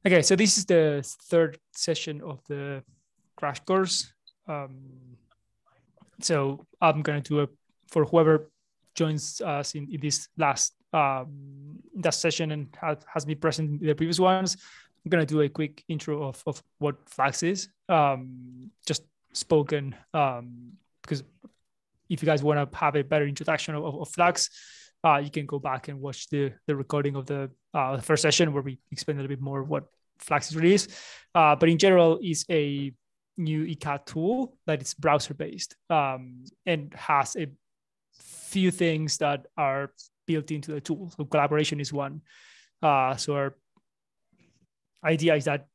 Okay, so this is the third session of the crash course. So I'm going to do it for whoever joins us in this last that session and has been present in the previous ones. I'm going to do a quick intro of what Flux is, just spoken, because if you guys want to have a better introduction of Flux, you can go back and watch the recording of the first session where we explain a little bit more what Flux is released. But in general, it's a new ECAD tool that is browser-based and has a few things that are built into the tool. So collaboration is one. So our idea is that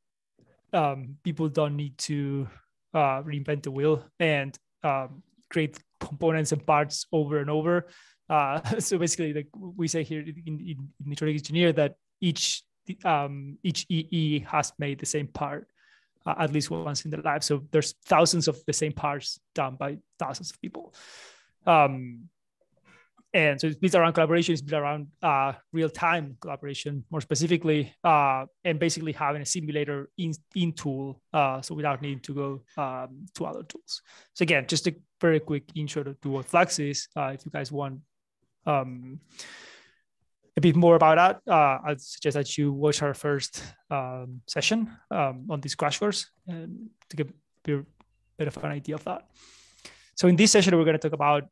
people don't need to reinvent the wheel and create components and parts over and over. So basically, like we say here in electronic engineer, that each EE has made the same part at least once in their life. So there's thousands of the same parts done by thousands of people. And so it's built around collaboration, it's built around real-time collaboration, more specifically, and basically having a simulator in tool, so without needing to go to other tools. So again, just a very quick intro to what Flux is. If you guys want a bit more about that, I'd suggest that you watch our first session on this crash course and to get a bit of an idea of that. So in this session, we're going to talk about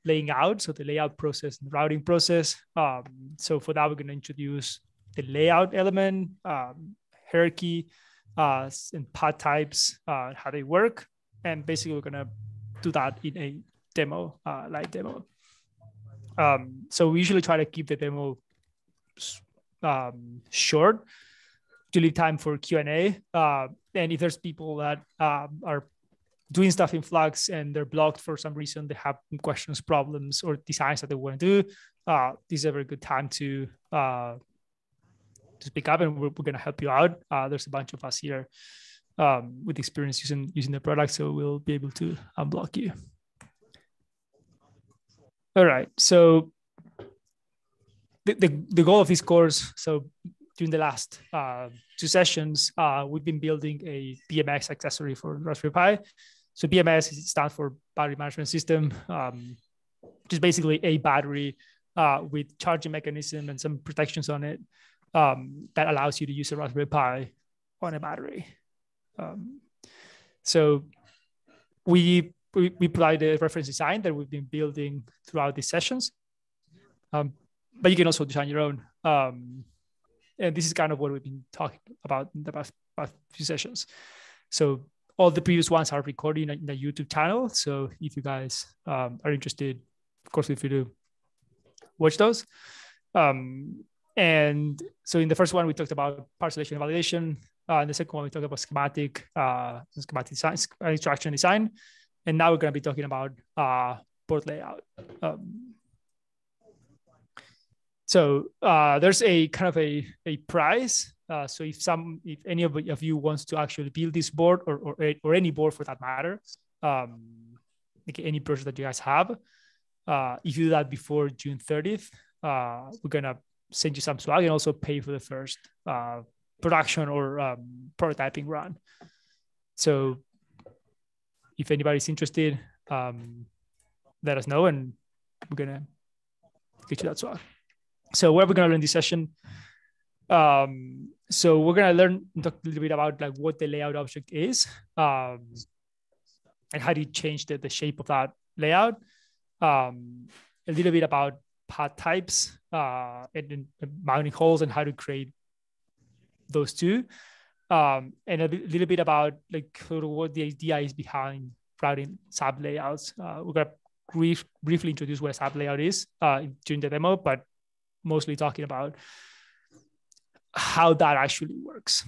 laying out, so the layout process and the routing process. So for that, we're going to introduce the layout element, hierarchy, and path types, how they work. And basically, we're going to do that in a demo, live demo. So we usually try to keep the demo short to leave time for Q&A. And if there's people that are doing stuff in Flux and they're blocked for some reason, they have questions, problems, or designs that they want to do, this is a very good time to speak up, and we're going to help you out. There's a bunch of us here with experience using the product, so we'll be able to unblock you. All right, so the goal of this course, so during the last 2 sessions, we've been building a BMS accessory for Raspberry Pi. So BMS stands for Battery Management System, which is basically a battery with charging mechanism and some protections on it that allows you to use a Raspberry Pi on a battery. So we provide a reference design that we've been building throughout these sessions, but you can also design your own. And this is kind of what we've been talking about in the past few sessions. So all the previous ones are recorded in the YouTube channel. So if you guys are interested, of course, feel free to watch those. And so in the first one, we talked about part selection and validation. In the second one, we talked about schematic design, instruction design. And now we're going to be talking about board layout. So there's a kind of a prize. So if any of you wants to actually build this board or any board for that matter, like any project that you guys have, if you do that before June 30th, we're gonna send you some swag and also pay for the first production or prototyping run. So if anybody's interested, let us know and we're gonna get you that swag. So what we're gonna learn in this session. So we're going to talk a little bit about like what the layout object is and how do you change the shape of that layout. A little bit about path types and mounting holes and how to create those two. And a little bit about like sort of what the idea is behind routing sub layouts. We're going to briefly introduce what a sub layout is during the demo, but mostly talking about how that actually works.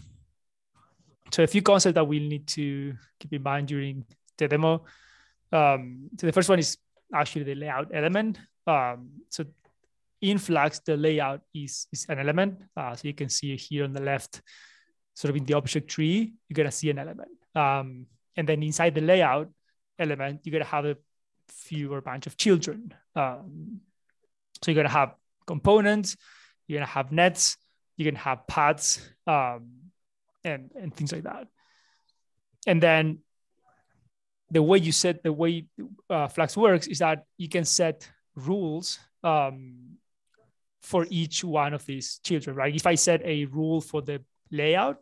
So a few concepts that we'll need to keep in mind during the demo. So the first one is actually the layout element. So in Flux, the layout is an element. So you can see here on the left, sort of in the object tree, you're going to see an element. And then inside the layout element, you're going to have a few or bunch of children. So you're going to have components, you're going to have nets, You can have paths and things like that. And then the way Flux works is that you can set rules for each one of these children, right? If I set a rule for the layout,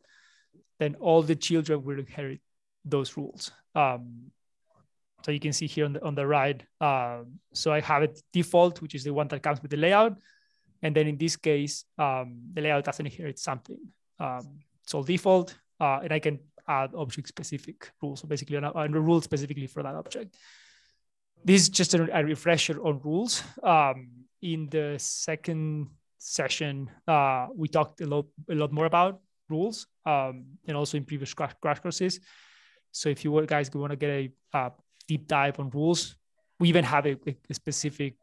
then all the children will inherit those rules. So you can see here on the right. So I have it default, which is the one that comes with the layout. And then in this case, the layout doesn't inherit something. So default, and I can add object-specific rules. So basically a rule specifically for that object. This is just a refresher on rules. In the second session, we talked a lot more about rules, and also in previous crash courses. So if you guys want to get a deep dive on rules, we even have a specific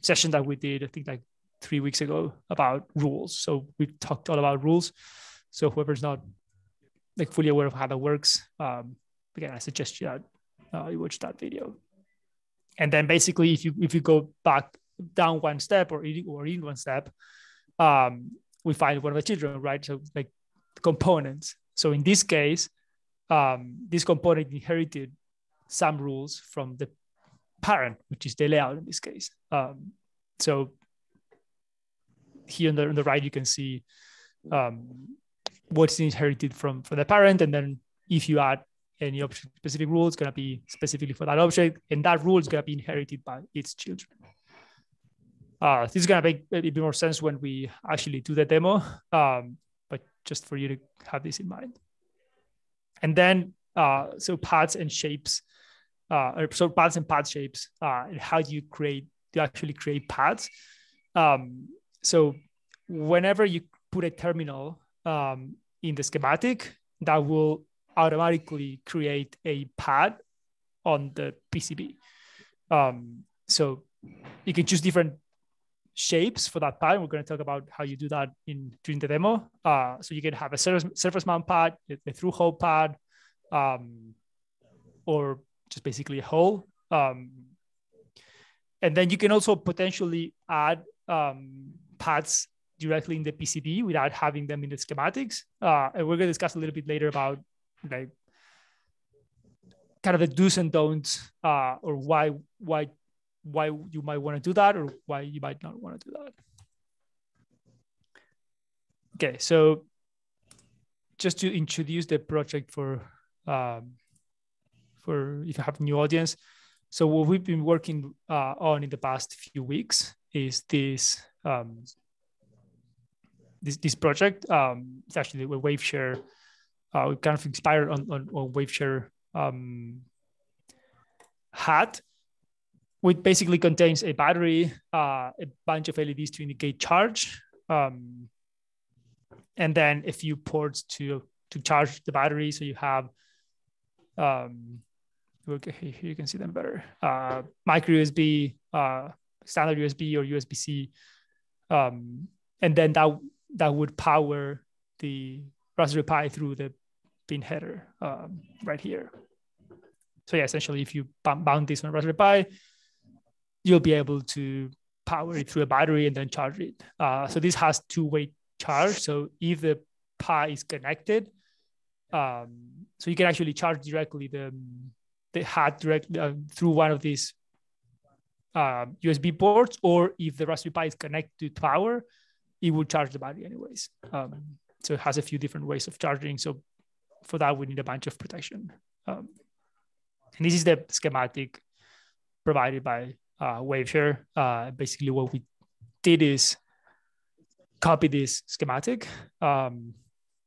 session that we did, I think like 3 weeks ago, about rules. So we talked all about rules. So whoever's not like fully aware of how that works, again, I suggest you watch that video. And then basically, if you go back down one step or in one step, we find one of the children, right? So like components. So in this case, this component inherited some rules from the parent, which is the layout in this case. So here on the right, you can see what's inherited from the parent. And then if you add any object-specific rule, it's going to be specifically for that object. And that rule is going to be inherited by its children. This is going to make a bit more sense when we actually do the demo, but just for you to have this in mind. And then, so paths and shapes, so paths and path shapes, and how do you actually create paths? So whenever you put a terminal in the schematic, that will automatically create a path on the PCB. So you can choose different shapes for that path. We're going to talk about how you do that during the demo. So you can have a surface mount path, a through hole path, or just basically a hole. And then you can also potentially add paths directly in the PCB without having them in the schematics. And we're going to discuss a little bit later about like kind of the do's and don'ts, or why you might want to do that or why you might not want to do that. Okay, so just to introduce the project for if you have a new audience. So what we've been working on in the past few weeks is this this project. It's actually a WaveShare. We kind of inspired on WaveShare hat, which basically contains a battery, a bunch of LEDs to indicate charge, and then a few ports to charge the battery. So you have, okay, here you can see them better. Micro USB, standard USB or USB-C, and then that would power the Raspberry Pi through the pin header right here. So yeah, essentially, if you mount this on Raspberry Pi, you'll be able to power it through a battery and then charge it. So this has two-way charge. So if the Pi is connected, so you can actually charge directly the hat directly through one of these USB ports, or if the Raspberry Pi is connected to power, it will charge the battery anyways. So it has a few different ways of charging. So for that, we need a bunch of protection. And this is the schematic provided by WaveShare. Basically, what we did is copy this schematic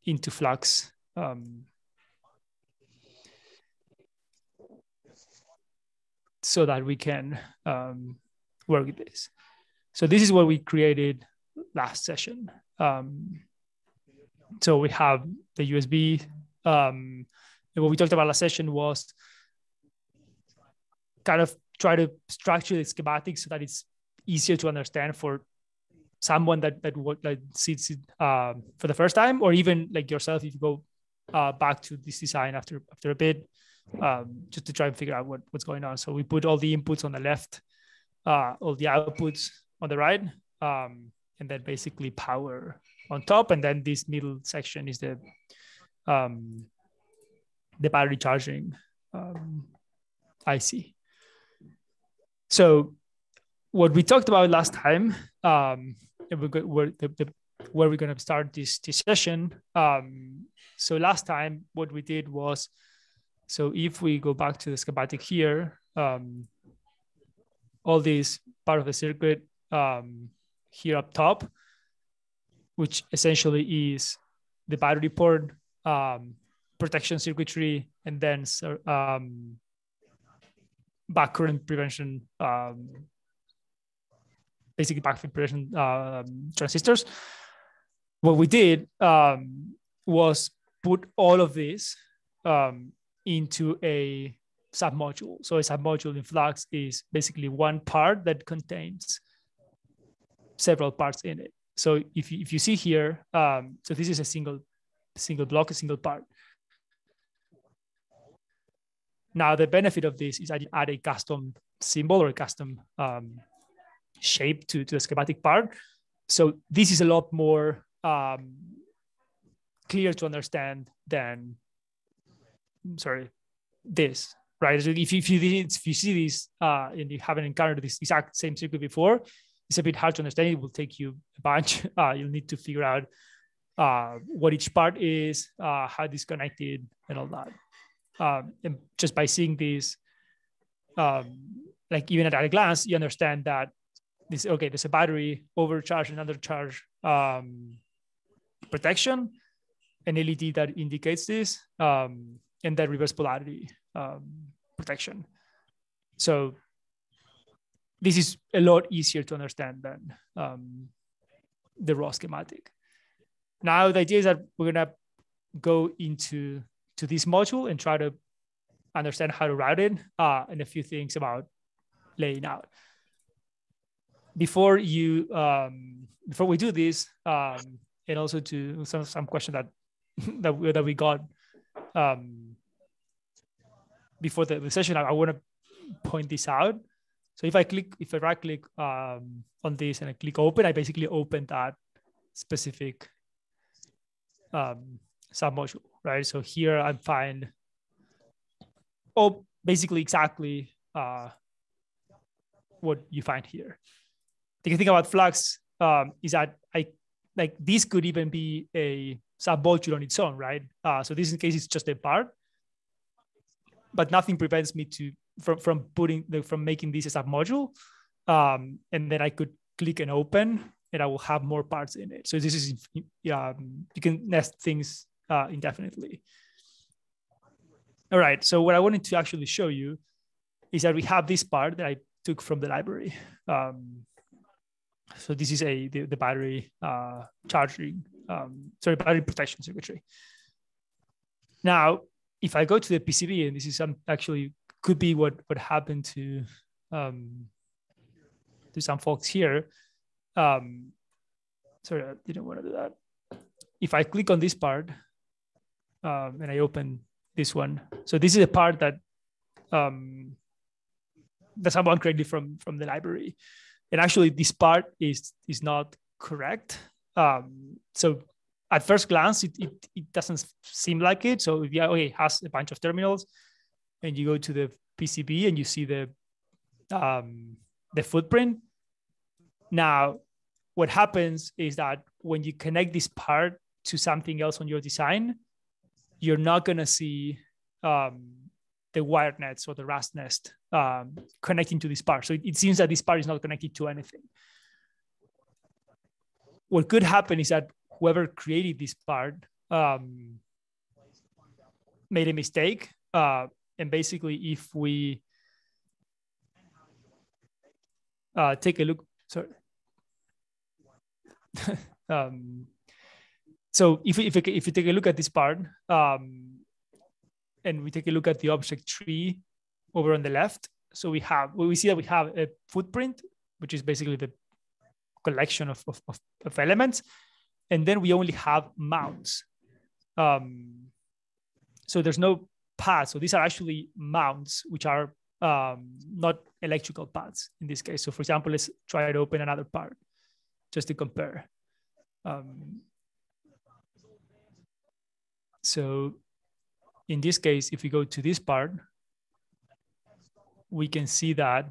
into Flux. So that we can work with this. So this is what we created last session. So we have the USB. And what we talked about last session was kind of try to structure the schematic so that it's easier to understand for someone that sees it for the first time, or even like yourself if you go back to this design after a bit, just to try and figure out what's going on. So we put all the inputs on the left, all the outputs on the right, and and then basically power on top. And then this middle section is the battery charging IC. So what we talked about last time, where we're going to start this session. So last time, what we did was, so if we go back to the schematic here, all this part of the circuit here up top, which essentially is the battery port, protection circuitry, and then backcurrent prevention, basically backcurrent prevention transistors. What we did was put all of this into a submodule. So a submodule in Flux is basically one part that contains several parts in it. So if you see here, so this is a single block, a single part. Now the benefit of this is that you add a custom symbol or a custom shape to the schematic part. So this is a lot more clear to understand than, this, right? So if you see this and you haven't encountered this exact same circuit before, it's a bit hard to understand. It will take you a bunch. You'll need to figure out what each part is, how it's connected, and all that. And just by seeing this, like even at a glance, you understand that this, okay, there's a battery, overcharge and undercharge protection, an LED that indicates this, and then reverse polarity protection. So this is a lot easier to understand than the raw schematic. Now the idea is that we're gonna go into this module and try to understand how to route it, and a few things about laying out. Before we do this, and also to some question that we got before the session, I want to point this out. So if I right click on this and I click open, I basically open that specific submodule, right? So here I find basically exactly what you find here. The thing about Flux is that this could even be a submodule on its own, right? So this in case it's just a part, but nothing prevents me from making this a submodule, and then I could click and open, and I will have more parts in it. So this is you can nest things indefinitely. All right. So what I wanted to actually show you is that we have this part that I took from the library. So this is the battery charging, battery protection circuitry. Now, if I go to the PCB, and this is actually could be what happened to some folks here. Sorry, I didn't want to do that. If I click on this part and I open this one, so this is a part that someone created from the library, and actually this part is not correct. So at first glance, it doesn't seem like it. So if it has a bunch of terminals, and you go to the PCB and you see the footprint. Now, what happens is that when you connect this part to something else on your design, you're not going to see the wired nets or the RAS nest connecting to this part. So it seems that this part is not connected to anything. What could happen is that whoever created this part made a mistake. And basically, if we take a look, sorry. So if you take a look at this part, and we take a look at the object tree over on the left, so we see that we have a footprint, which is basically the collection of elements, and then we only have mounts. So there's no paths. So these are actually mounts, which are not electrical paths in this case. So for example, let's try to open another part. just to compare. So in this case, if we go to this part, we can see that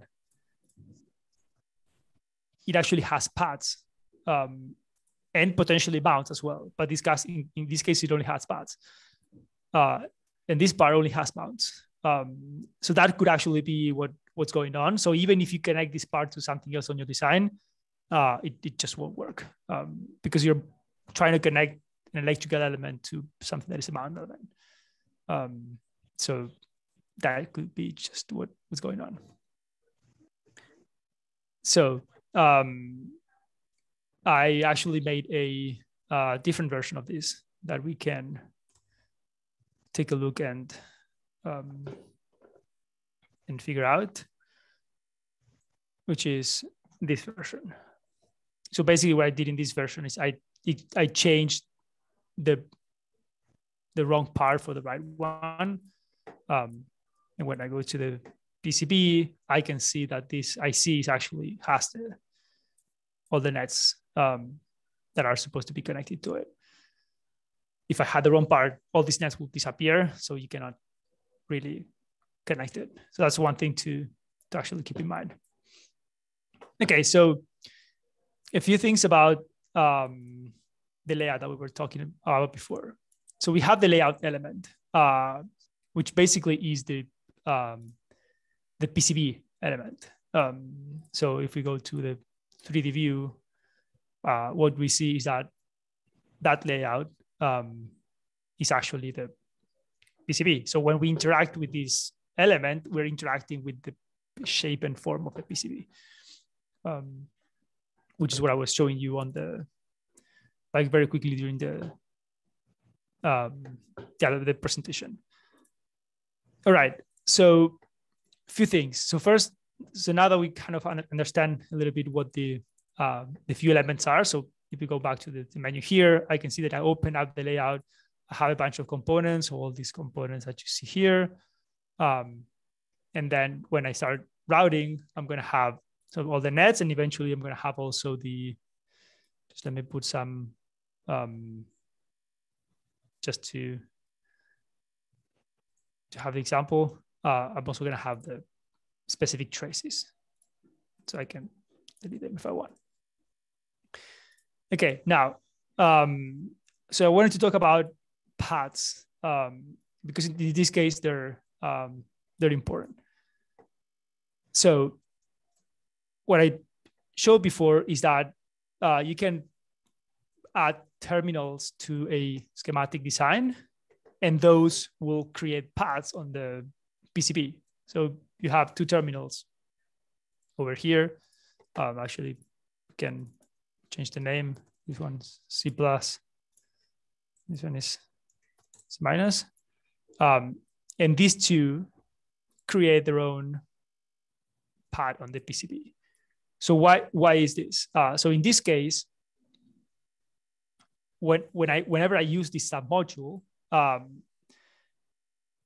it actually has paths and potentially bounds as well. But in this case, it only has paths. And this part only has bounds. So that could actually be what's going on. So even if you connect this part to something else on your design, it just won't work because you're trying to connect an electrical element to something that is a bound element. So that could be just what's going on. So I actually made a different version of this that we can take a look and figure out, which is this version. So basically what I did in this version is I changed the wrong part for the right one. And when I go to the PCB, I can see that this IC actually has all the nets that are supposed to be connected to it. If I had the wrong part, all these nets will disappear, so you cannot really connect it. So that's one thing to actually keep in mind. Okay, so a few things about the layout that we were talking about before. So we have the layout element, which basically is the PCB element. So if we go to the 3D view, what we see is that layout is actually the PCB. So when we interact with this element, we're interacting with the shape and form of the PCB, which is what I was showing you on very quickly during the presentation. All right, so a few things. So now that we kind of understand a little bit what the few elements are. So if we go back to the menu here, I can see that I open up the layout. I have a bunch of components, all these components that you see here. And then when I start routing, I'm going to have all the nets, and eventually I'm going to have also just let me put some, just to have the example. I'm also going to have the specific traces, so I can delete them if I want. Okay, now, so I wanted to talk about paths because in this case they're important. So what I showed before is that you can add terminals to a schematic design, and those will create paths on the PCB. So you have two terminals over here. Actually, we can change the name. This one's C+. This one is C-. And these two create their own path on the PCB. So why is this? So in this case, whenever I use this submodule,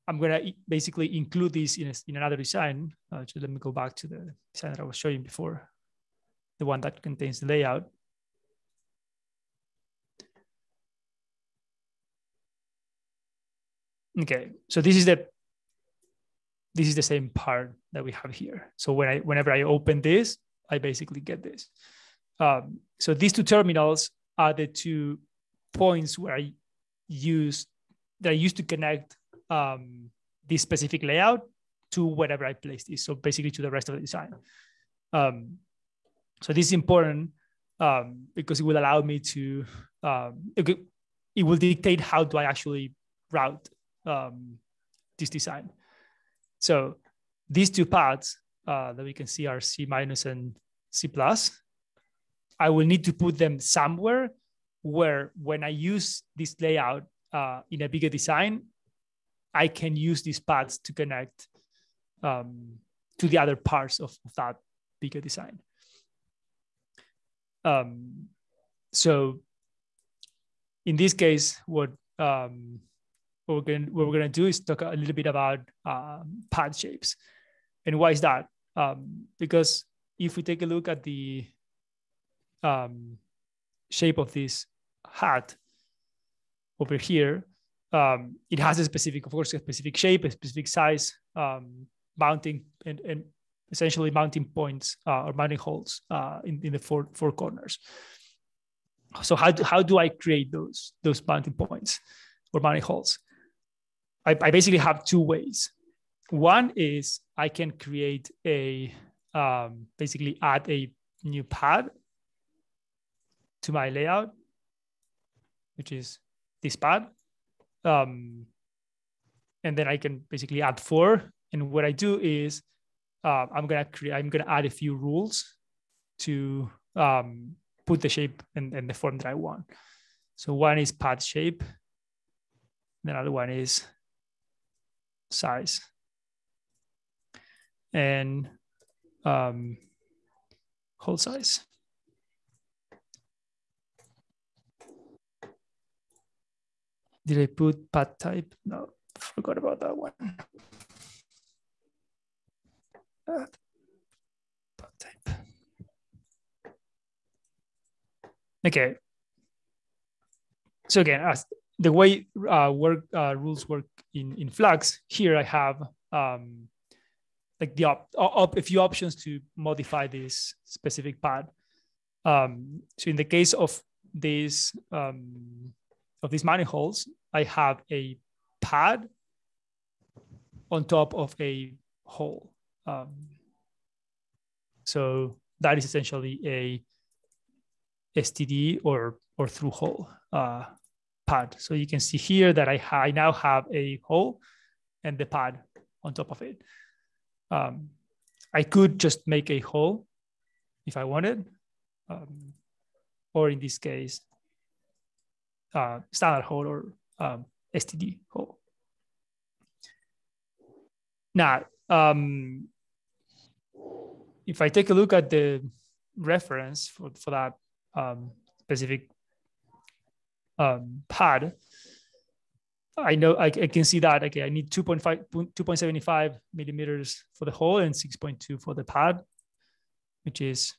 I'm going to basically include this in another design. So let me go back to the design that I was showing before, the one that contains the layout. Okay, so this is the same part that we have here. So whenever I open this, I basically get this. So these two terminals are the two points where I used to connect this specific layout to wherever I place this. So basically to the rest of the design. So this is important because it will allow me to, it will dictate how do I actually route this design. So these two paths that we can see are C- and C+. I will need to put them somewhere where when I use this layout in a bigger design, I can use these paths to connect to the other parts of that bigger design. So in this case, what we're going to do is talk a little bit about path shapes. And why is that? Because if we take a look at the shape of this hat over here, it has a specific, of course, a specific shape, a specific size, mounting and essentially mounting points or mounting holes in the four corners. So how do I create those mounting points or mounting holes? I basically have two ways. One is I can create basically add a new pad to my layout, which is this pad. And then I can basically add 4. And what I do is I'm gonna add a few rules to put the shape and the form that I want. So one is pad shape. The other one is size. And hole size. Did I put pad type? No, forgot about that one. Pad type. Okay. So again, as the way rules work in Flux, here I have like a few options to modify this specific pad. So in the case of these mounting holes, I have a pad on top of a hole. So that is essentially a STD or through hole pad. So you can see here that I now have a hole and the pad on top of it. I could just make a hole if I wanted, or in this case, standard hole or STD hole. Now, if I take a look at the reference for that specific pad, I know I can see that, okay, I need 2.75 millimeters for the hole and 6.2 for the pad, which is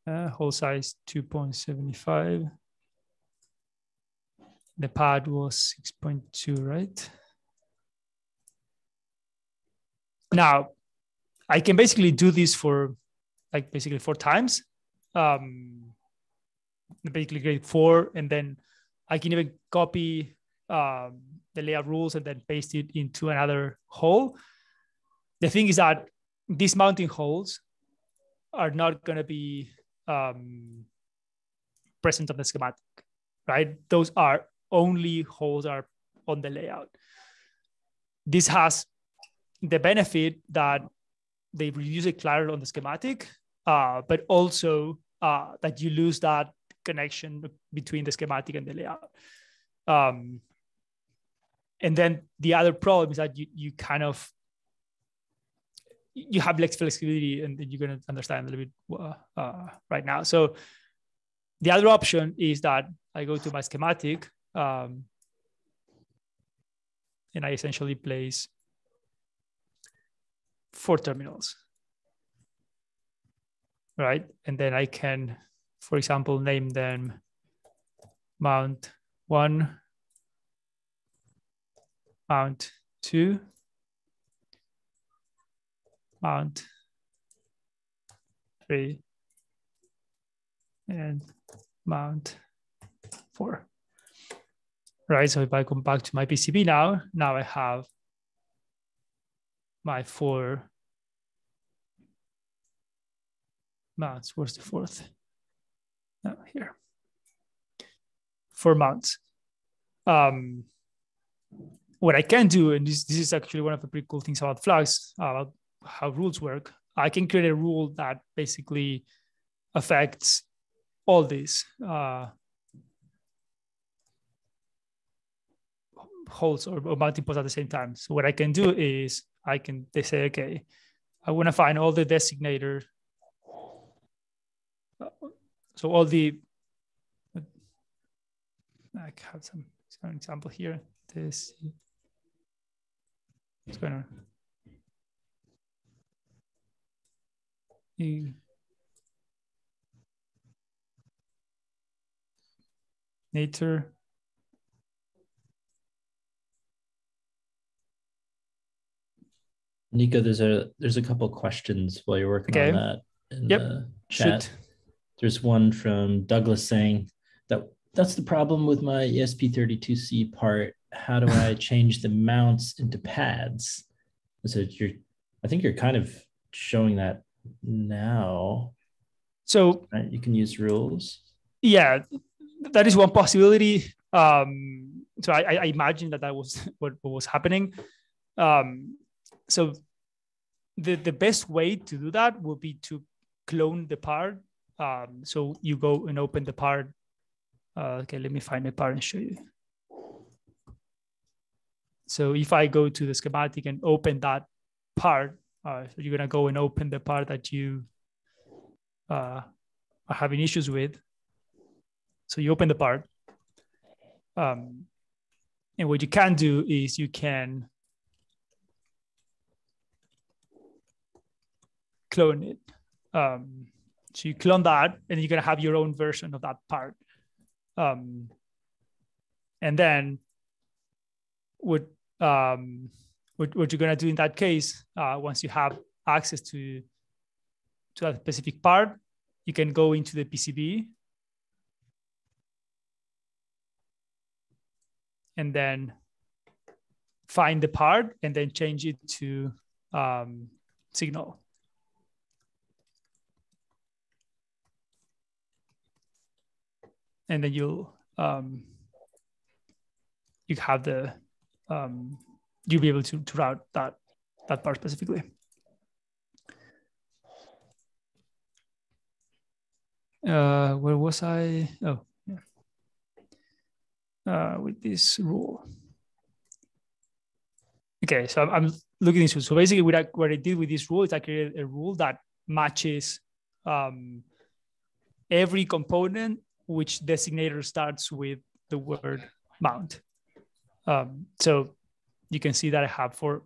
hole size 2.75. The pad was 6.2, right? Now, I can basically do this for like basically 4 times. Basically grade 4, and then I can even copy the layout rules and then paste it into another hole. The thing is that these mounting holes are not going to be present on the schematic, right? Those are only holes are on the layout. This has the benefit that they reduce the clarity on the schematic, but also that you lose that connection between the schematic and the layout. And then the other problem is that you kind of, you have less flexibility, and you're going to understand a little bit right now. So the other option is that I go to my schematic and I essentially place 4 terminals, right? And then I can, for example, name them mount 1, mount 2, mount 3, and mount 4. Right, so if I come back to my PCB now I have my 4 mounts. Where's the 4th? Oh, here. 4 mounts. What I can do, and this is actually one of the pretty cool things about Flux, about how rules work, I can create a rule that basically affects all these holes or mounting points at the same time. So what I can do is they say, okay, I want to find all the designators. So all the, I have some example here. This, what's going on? nature. Nico, there's a couple questions while you're working on that in the chat. Shoot. There's one from Douglas saying that's the problem with my ESP32C part. How do I change the mounts into pads? So I think you're kind of showing that now. So right? You can use rules. Yeah, that is one possibility. So I imagine that was what was happening. So the best way to do that would be to clone the part. So you go and open the part. Okay, let me find the part and show you. So if I go to the schematic and open that part, so you're gonna go and open the part that you are having issues with. So you open the part. And what you can do is you can clone it. So you clone that, and you're gonna have your own version of that part. And then what you're gonna do in that case, once you have access to a specific part, you can go into the PCB and then find the part and then change it to signal. And then you have the you'll be able to route that part specifically. Where was I? Oh, yeah. With this rule. Okay, so I'm looking into it. So basically, what I did with this rule is I created a rule that matches every component which designator starts with the word mount. So you can see that I have four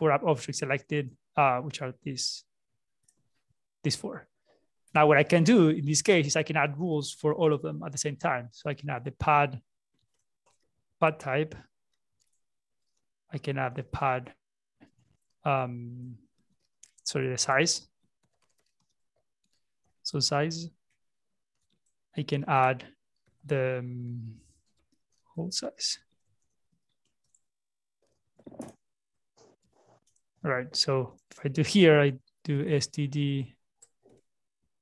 objects selected, which are these four. Now, what I can do in this case is I can add rules for all of them at the same time. So I can add the pad type. I can add the pad, the size. So size. I can add the hole size. All right, so if I do here, I do STD,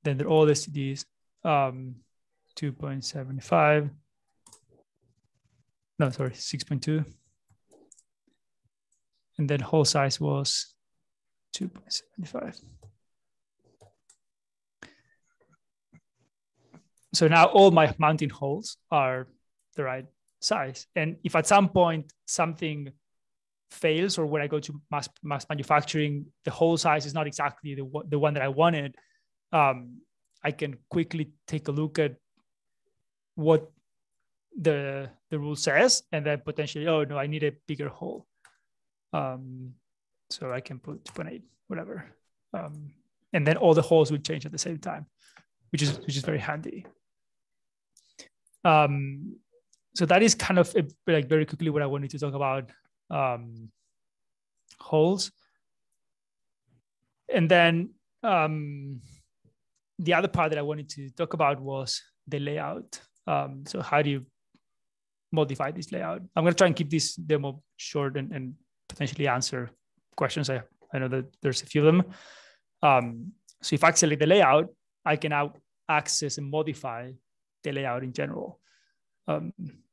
then they're all STDs, 2.75. No, sorry, 6.2. And then hole size was 2.75. So now all my mounting holes are the right size. And if at some point something fails, or when I go to mass manufacturing, the hole size is not exactly the one that I wanted, I can quickly take a look at what the rule says, and then potentially, oh no, I need a bigger hole. So I can put 2.8, whatever. And then all the holes will change at the same time, which is very handy. So that is kind of like very quickly what I wanted to talk about holes. And then the other part that I wanted to talk about was the layout. So how do you modify this layout? I'm going to try and keep this demo short and potentially answer questions. I know that there's a few of them. So if I select the layout, I can now access and modify the layout in general.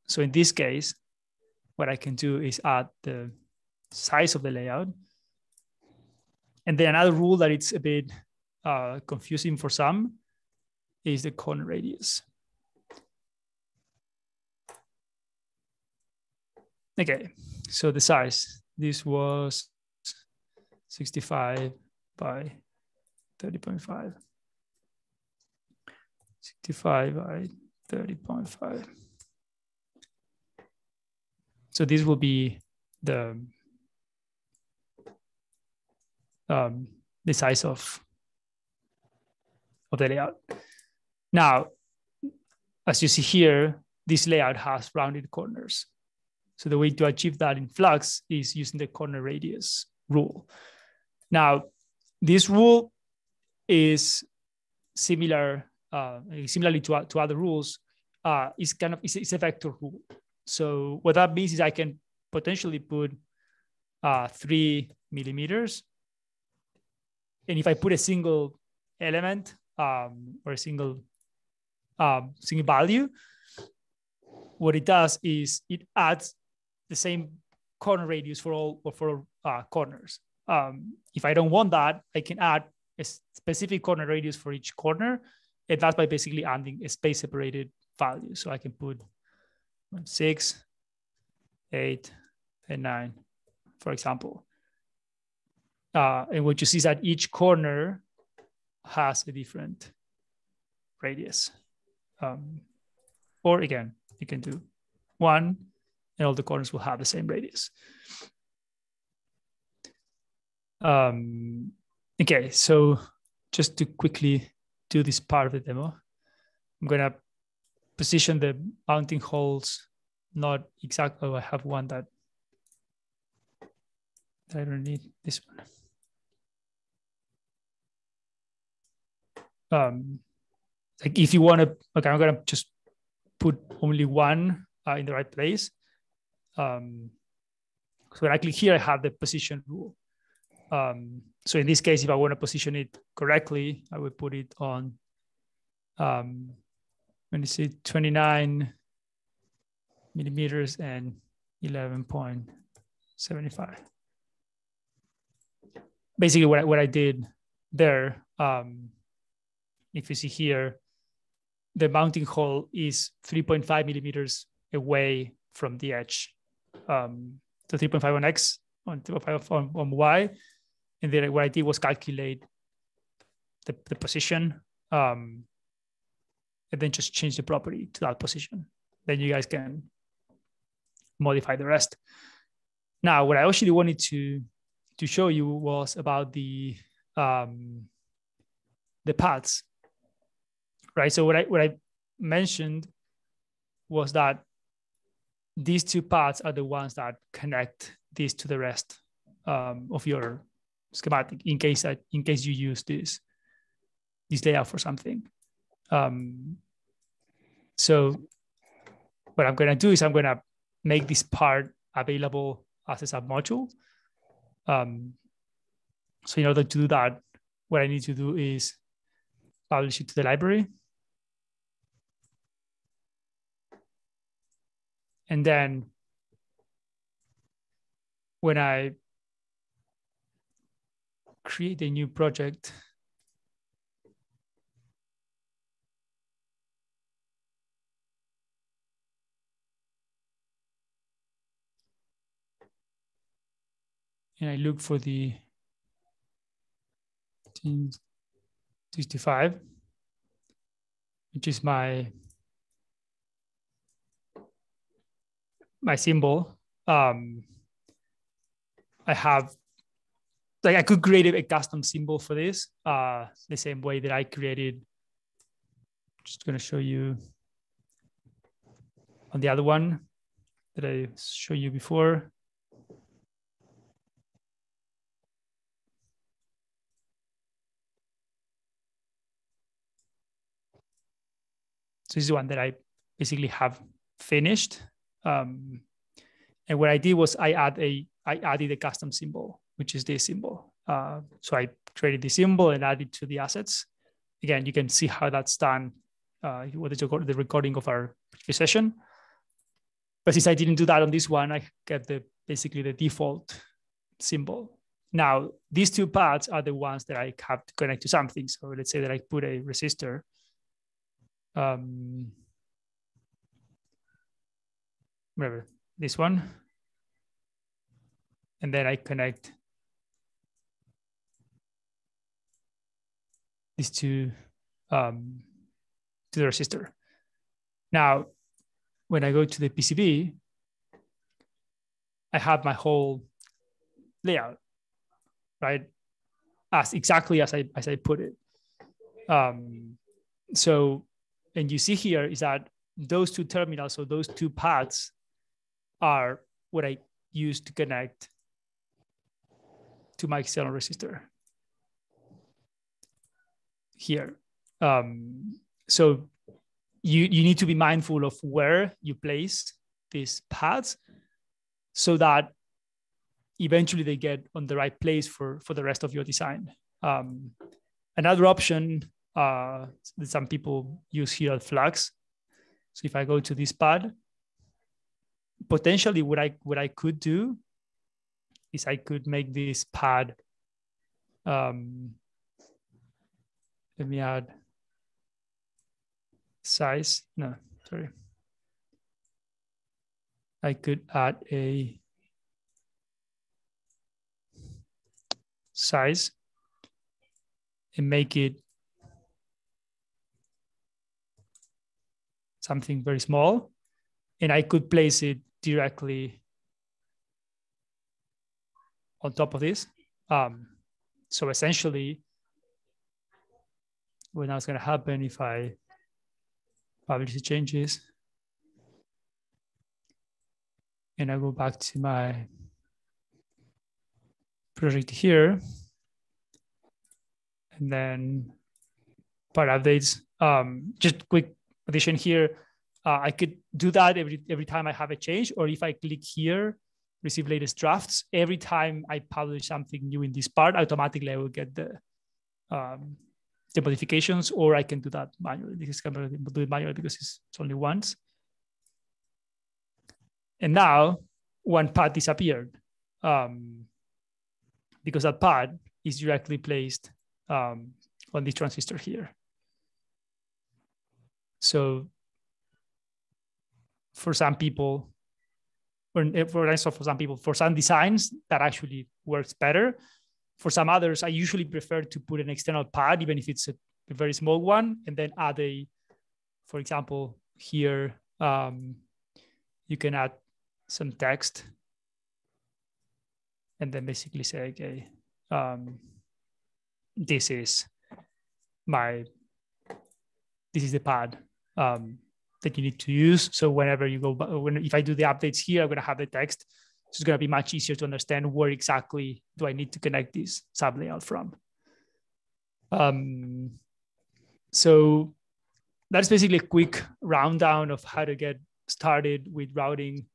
So in this case, what I can do is add the size of the layout. And then another rule that it's a bit confusing for some is the corner radius. Okay, so the size, this was 65 by 30.5. 65 by 30.5. So this will be the size of the layout. Now, as you see here, this layout has rounded corners. So the way to achieve that in Flux is using the corner radius rule. Now, this rule is similarly to other rules. It's a vector rule. So what that means is I can potentially put 3 millimeters, and if I put a single element or a single value, what it does is it adds the same corner radius for all corners. If I don't want that, I can add a specific corner radius for each corner, and that's by basically adding a space separated value. So I can put 6, 8, and 9, for example. And what you see is that each corner has a different radius. Or again, you can do 1, and all the corners will have the same radius. Okay, so just to quickly do this part of the demo, I'm gonna position the mounting holes not exactly. Oh, I have one that I don't need, this one. Like if you want to, okay, I'm gonna just put only one in the right place. So when I click here, I have the position rule. So in this case, if I want to position it correctly, I would put it on, when you see 29 millimeters and 11.75. Basically, what I did there, if you see here, the mounting hole is 3.5 millimeters away from the edge. So 3.5 on X, on 2.5 on Y. And then what I did was calculate the position, and then just change the property to that position. Then you guys can modify the rest. Now, what I actually wanted to show you was about the paths, right? So what I mentioned was that these two paths are the ones that connect this to the rest of your schematic in case you use this layout for something. So what I'm going to do is I'm going to make this part available as a submodule. So in order to do that, what I need to do is publish it to the library. And then when I create a new project, and I look for the 65, which is my symbol. I have, like, I could create a custom symbol for this, the same way that I created. Just going to show you on the other one that I showed you before. So this is the one that I basically have finished. And what I did was I added a custom symbol, which is this symbol. So I created the symbol and added it to the assets. Again, you can see how that's done with the recording of our previous session. But since I didn't do that on this one, I kept basically the default symbol. Now, these two paths are the ones that I have to connect to something. So let's say that I put a resistor. Remember this one. And then I connect these two to the resistor. Now, when I go to the PCB, I have my whole layout, right? Exactly as I put it. So, and you see here is that those two terminals, so those two paths, are what I use to connect to my external resistor here. So you need to be mindful of where you place these paths so that eventually they get on the right place for the rest of your design. Another option that some people use here at Flux. So if I go to this pad, potentially what I could do is I could make this pad, let me add size, no, sorry. I could add a size and make it something very small. And I could place it directly on top of this. So essentially, what now is going to happen if I publish the changes and I go back to my project here, and then part updates. Just quick addition here. I could do that every time I have a change, or if I click here, receive latest drafts, every time I publish something new in this part, automatically I will get the modifications, or I can do that manually. This is going to do it manually because it's only once. And now one pad disappeared because that pad is directly placed on this transistor here. So for some people, for some designs, that actually works better. For some others, I usually prefer to put an external pad, even if it's a very small one, and then add a, for example, here, you can add some text and then basically say, okay, this is the pad that you need to use. So whenever you go, if I do the updates here, I'm going to have the text. So it's going to be much easier to understand where exactly do I need to connect this sub layout from. So that's basically a quick rundown of how to get started with routing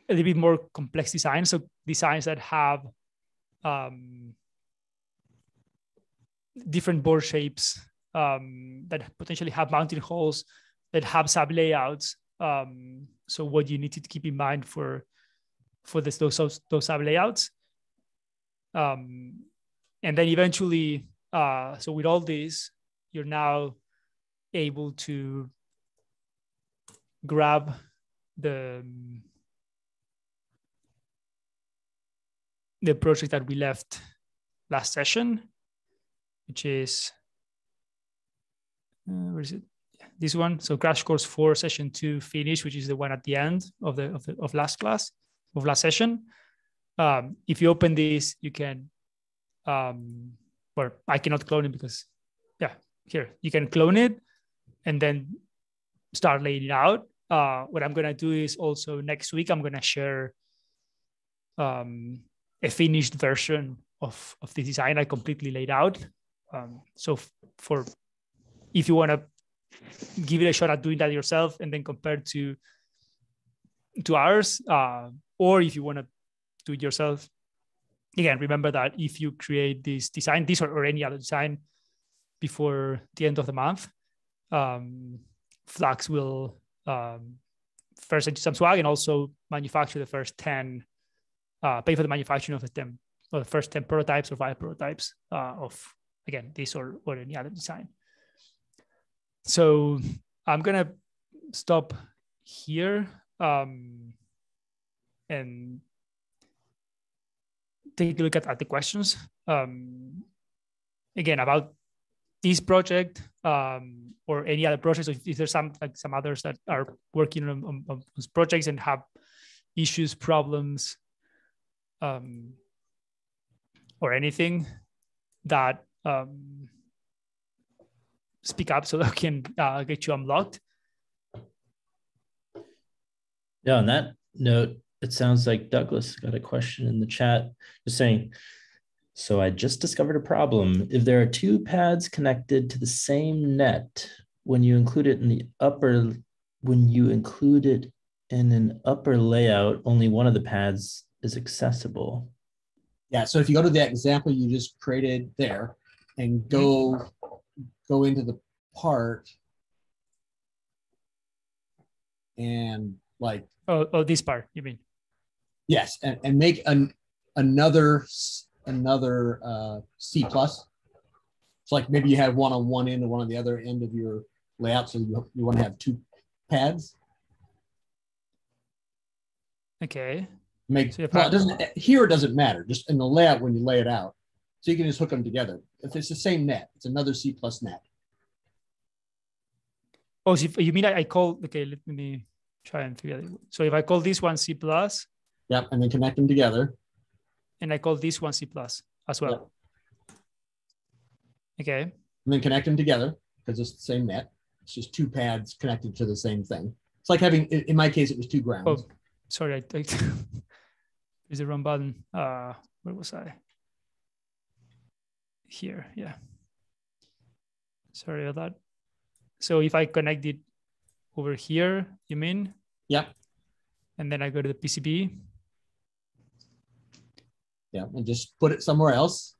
a little bit more complex designs. So designs that have different board shapes, that potentially have mounting holes, that have sub layouts. So what you need to keep in mind for those sub layouts. And then eventually, so with all this, you're now able to grab the project that we left last session, which is, where is it? This one. So Crash Course 4 Session 2 finish, which is the one at the end of last session. If you open this, you can, or I cannot clone it because, yeah, here, you can clone it and then start laying it out. What I'm going to do is also next week, I'm going to share a finished version of the design I completely laid out. So if you want to give it a shot at doing that yourself and then compare to ours, or if you want to do it yourself, again, remember that if you create this design, this or any other design before the end of the month, Flux will first send you some swag and also manufacture the first 10, pay for the manufacturing of the first 10 prototypes or 5 prototypes of, again, this or any other design. So I'm going to stop here and take a look at the questions. Again, about this project or any other projects, if there's some others that are working on those projects and have issues, problems, or anything, that speak up so that I can get you unlocked. Yeah, on that note, it sounds like Douglas got a question in the chat, just saying, so I just discovered a problem. If there are two pads connected to the same net, when you include it in an upper layout, only one of the pads is accessible. Yeah, so if you go to that example you just created there and go into the part and like this part you mean? Yes, and make another C plus. So like maybe you have one on one end and one on the other end of your layout, so you want to have two pads. Okay. It doesn't matter. Just in the layout when you lay it out, so you can just hook them together. If it's the same net, it's another C plus net. Oh, so you mean I call? Okay, let me try and figure it out. So if I call this one C plus. Yep, and then connect them together. And I call this one C plus as well. Yep. Okay. And then connect them together because it's the same net. It's just two pads connected to the same thing. It's like having, in my case, it was two grounds. Oh, sorry, I there's the wrong button. Where was I? Here, yeah. Sorry about that. So if I connect it over here, you mean? Yep. And then I go to the PCB. Yeah, and just put it somewhere else.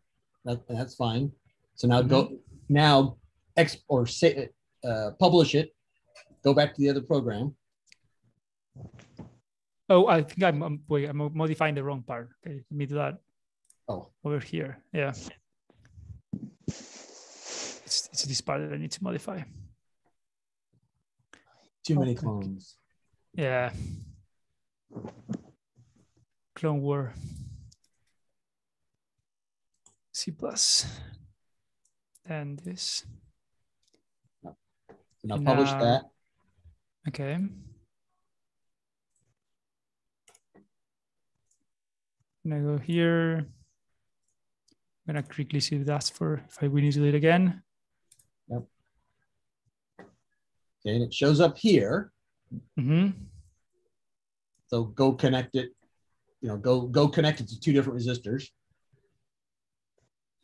That's fine. So now publish it. Go back to the other program. Oh, I think I'm modifying the wrong part. Okay, let me do that. Oh, over here. Yeah, it's this part that I need to modify. Too many clones. Yeah. Clone War. C plus. And this. Now publish that. Okay. I'm gonna go here. I'm gonna quickly see if that's if we need to do it again. Yep. Okay, and it shows up here. Mm-hmm. So go connect it. Go connect it to two different resistors.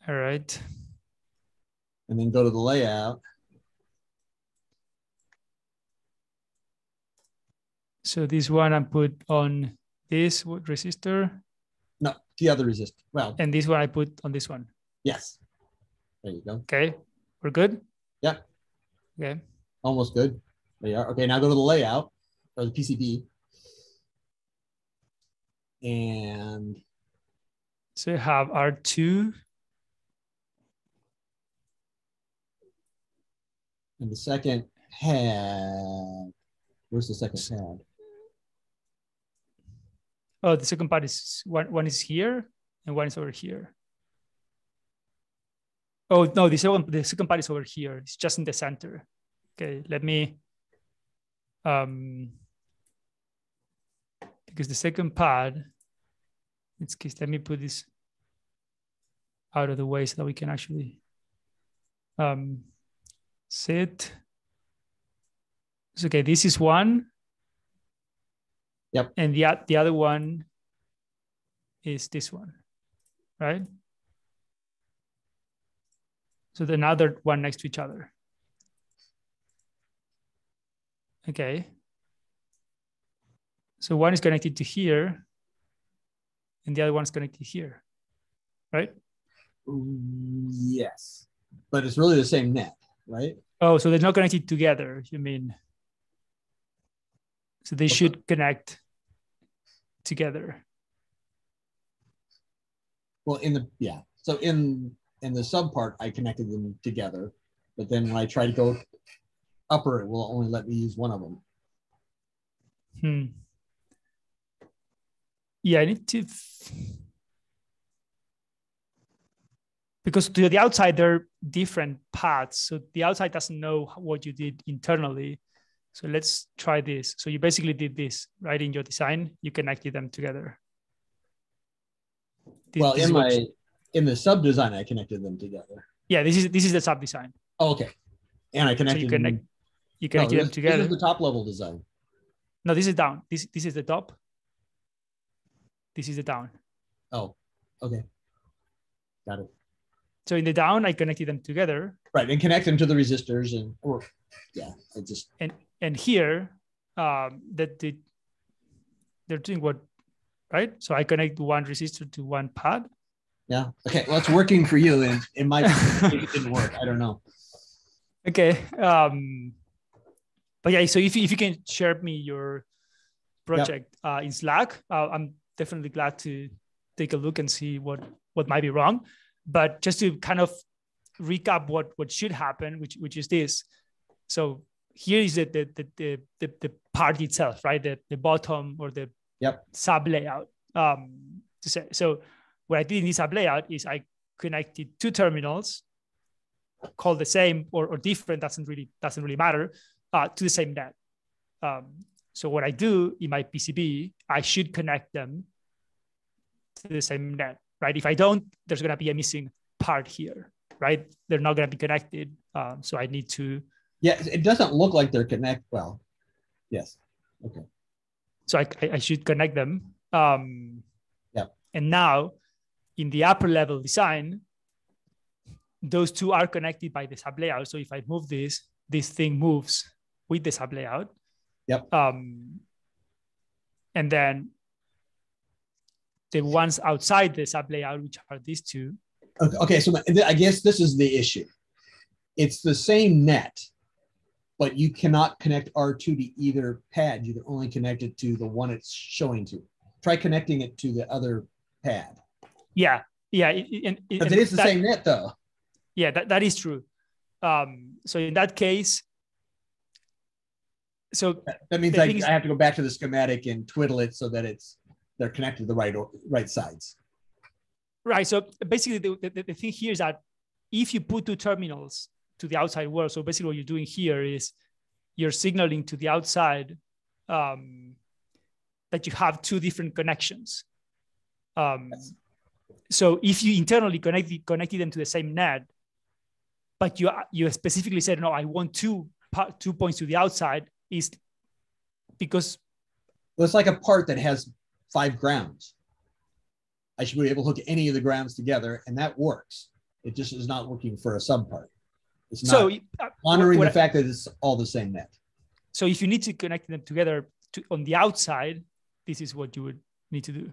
All right. And then go to the layout. So this one I put on this resistor. No, the other resistor. Well, and this one I put on this one. Yes. There you go. Okay, we're good? Yep. Okay. Almost good. There you are. Okay, now go to the layout or the PCB. And so you have R2. And the second pad, where's the second pad? Oh, the second part is one is here and one is over here. Oh no, the second part is over here. It's just in the center. Okay, let me because the second pad, it's case, let me put this out of the way so that we can actually see it. So, okay, this is one. Yep. And the other one is this one, right? So the another one next to each other. Okay. So one is connected to here and the other one is connected here, right? Yes, but it's really the same net, right? Oh, so they're not connected together, you mean? So they should connect together. Well, so in the sub part, I connected them together, but then when I try to go upper, it will only let me use one of them. Yeah, I need to, because to the outside, they're different paths. So the outside doesn't know what you did internally. So let's try this. So you basically did this, right? In your design, you connected them together. Well, in the sub design, I connected them together. Yeah, this is the sub design. Oh, okay. And I connected you connected them together. This is the top level design. No, this is down. This is the top. This is the down. Oh, okay. Got it. So in the down, I connected them together. Right, and connect them to the resistors and here they're doing what, right? So I connect one resistor to one pad. Yeah. Okay. Well, it's working for you, and in my it didn't work. I don't know. Okay. But yeah, so if you can share me your project in Slack, I'm definitely glad to take a look and see what might be wrong. But just to kind of recap what should happen, which is this. So here is the part itself, right? The bottom or the sub layout. So what I did in this sub layout is I connected two terminals called the same or different, doesn't really matter, to the same net. So what I do in my PCB, I should connect them to the same net, right? If I don't, there's going to be a missing part here, right? They're not going to be connected. So I need to. Yeah, it doesn't look like they're connected. Well, yes. Okay. So I should connect them. And now in the upper level design, those two are connected by the sub layout. So if I move this thing moves with the sub layout. Yep. And then the ones outside the sub layout, which are these two. Okay, so I guess this is the issue. It's the same net, but you cannot connect R2 to either pad. You can only connect it to the one it's showing to. Try connecting it to the other pad. Yeah. Because it is the same net, though. Yeah, that is true. So in that case, so that means I have to go back to the schematic and twiddle it so that they're connected to the right sides. Right. So basically, the thing here is that if you put two terminals to the outside world, so basically what you're doing here is you're signaling to the outside that you have two different connections. Yes. So if you internally connected them to the same net, but you specifically said, no, I want 2 points to the outside, is because it's like a part that has 5 grounds. I should be able to hook any of the grounds together, and that works. It just is not working for a subpart. It's not honoring the fact that it's all the same net. So if you need to connect them together on the outside, this is what you would need to do.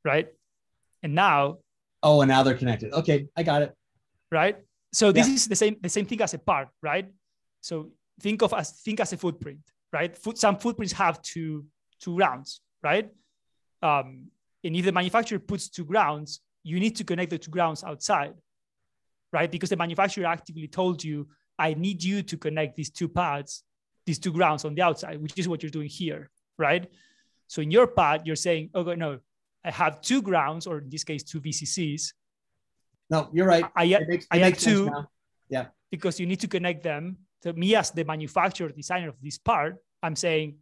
Right? And now. Oh, and now they're connected. Okay, I got it. Right? So this is the same thing as a part, right? So think as a footprint, right? Some footprints have two grounds, right? And if the manufacturer puts 2 grounds, you need to connect the 2 grounds outside, right? Because the manufacturer actively told you, I need you to connect these 2 pads, these 2 grounds on the outside, which is what you're doing here, right? So in your pad, you're saying, okay, no, I have 2 grounds, or in this case, 2 VCCs. No, you're right. I have 2 now. Yeah. Because you need to connect them. So me as the manufacturer, designer of this part, I'm saying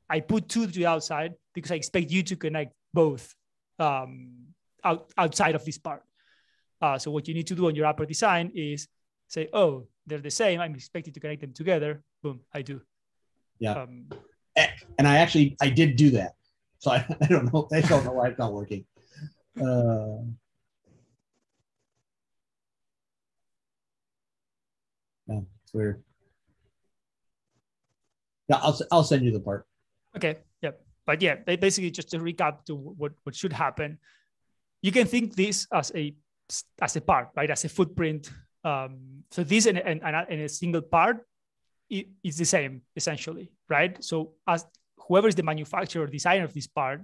I put 2 to the outside because I expect you to connect both outside of this part. So what you need to do on your upper design is say, oh, they're the same. I'm expected to connect them together. Boom, I do. Yeah. And I did do that. So I don't know. I don't know why it's not working. Yeah, it's weird. Yeah, I'll send you the part. Okay. Yeah. But yeah, basically just to recap to what should happen, you can think this as a part, right? As a footprint. So this in a single part is the same essentially, right? So as whoever is the manufacturer or designer of this part,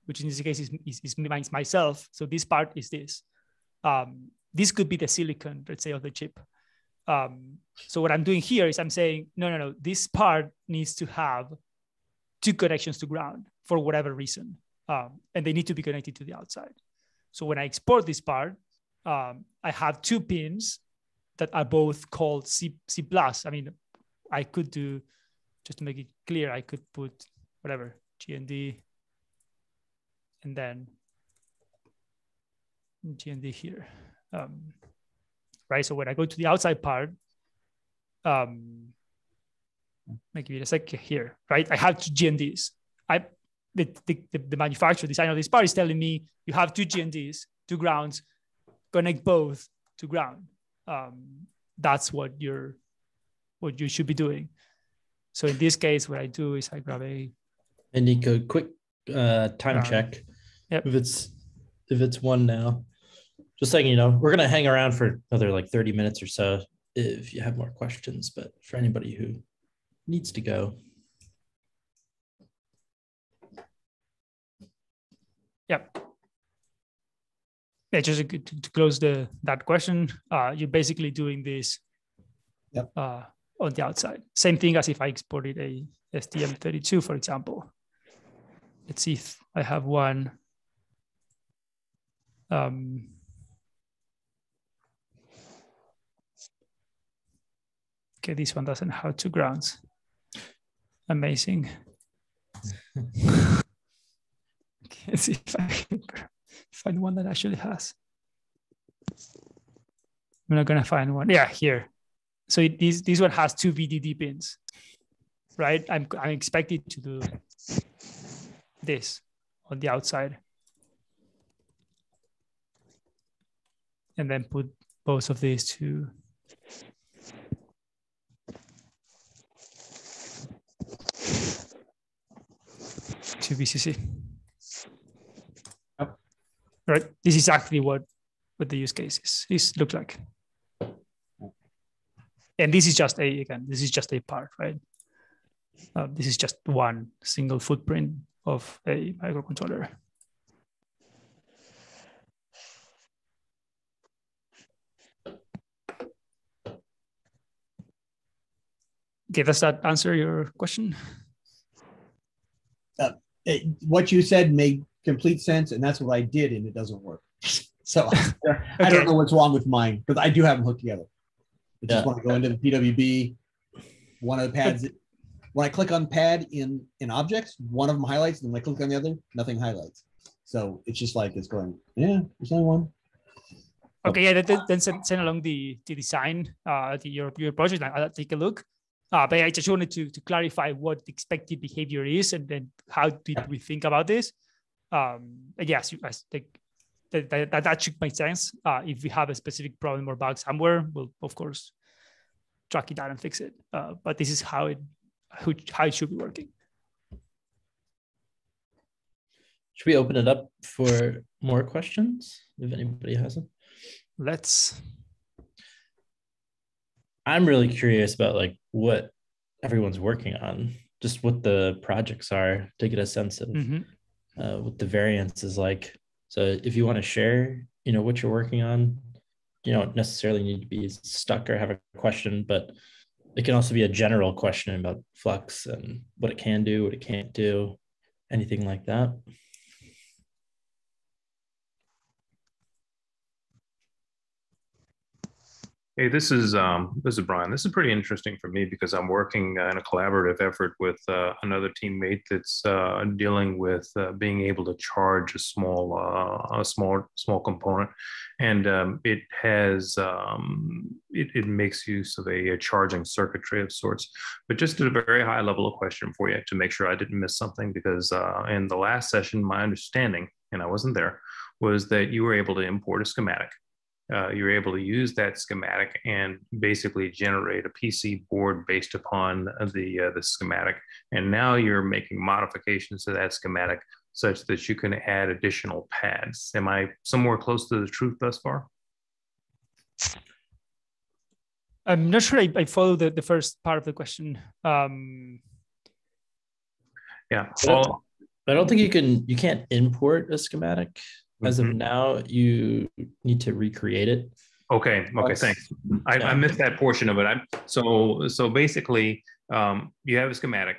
which in this case is myself. So this part is this. This could be the silicon, let's say, of the chip. So what I'm doing here is I'm saying, no, this part needs to have 2 connections to ground for whatever reason. And they need to be connected to the outside. So when I export this part, I have 2 pins that are both called C+. I mean, I could do, just to make it clear, I could put whatever, GND, and then GND here. Right, so when I go to the outside part, Make it a sec here, right? I have two GNDs. The manufacturer designer of this part is telling me you have two GNDs, two grounds, connect both to ground. That's what you should be doing. So in this case, what I do is I grab a. And Nico, quick time check. Yep. If it's 1 now, just saying, we're gonna hang around for another like 30 minutes or so if you have more questions. But for anybody who needs to go. Yep. Yeah, just to close that question, you're basically doing this on the outside. Same thing as if I exported a STM32, for example. Let's see if I have one. Okay, this one doesn't have two grounds. Amazing. Okay, let's see if I can find one that actually has. I'm not gonna find one. Yeah, here. So this one has two VDD pins, right? I'm expected to do this on the outside, and then put both of these to VCC. Yep. Right. This is exactly what the use case is look like. And this is just this is just a part, right? This is just one single footprint of a microcontroller. Okay, does that answer your question? What you said made complete sense, and that's what I did, and it doesn't work. So Okay. I don't know what's wrong with mine, because I do have them hooked together. I just want to go into the PWB, one of the pads. When I click on pad in objects, one of them highlights, and when I click on the other, nothing highlights. So it's just like it's going, yeah, there's only one. Okay, yeah, then send along the design, your project. I'll take a look. But I just wanted to clarify what the expected behavior is, and then how did we think about this? Yes, I think that should make sense. If we have a specific problem or bug somewhere, we'll of course track it down and fix it. But this is how it should be working. Should we open it up for more questions if anybody has them? Let's. I'm really curious about like what everyone's working on, just what the projects are to get a sense of what the variance is like. So if you want to share, what you're working on, you don't necessarily need to be stuck or have a question, but it can also be a general question about Flux and what it can do, what it can't do, anything like that. Hey, this is Brian. This is pretty interesting for me because I'm working in a collaborative effort with another teammate that's dealing with being able to charge a small component, and it has it makes use of a charging circuitry of sorts. But just at a very high level, a question for you to make sure I didn't miss something, because in the last session, my understanding, and I wasn't there, was that you were able to import a schematic. You're able to use that schematic and basically generate a PC board based upon the schematic. And now you're making modifications to that schematic such that you can add additional pads. Am I somewhere close to the truth thus far? I'm not sure I follow the first part of the question. Yeah. I don't think you can't import a schematic. As of now, you need to recreate it. Okay, thanks. I missed that portion of it. So basically, you have a schematic.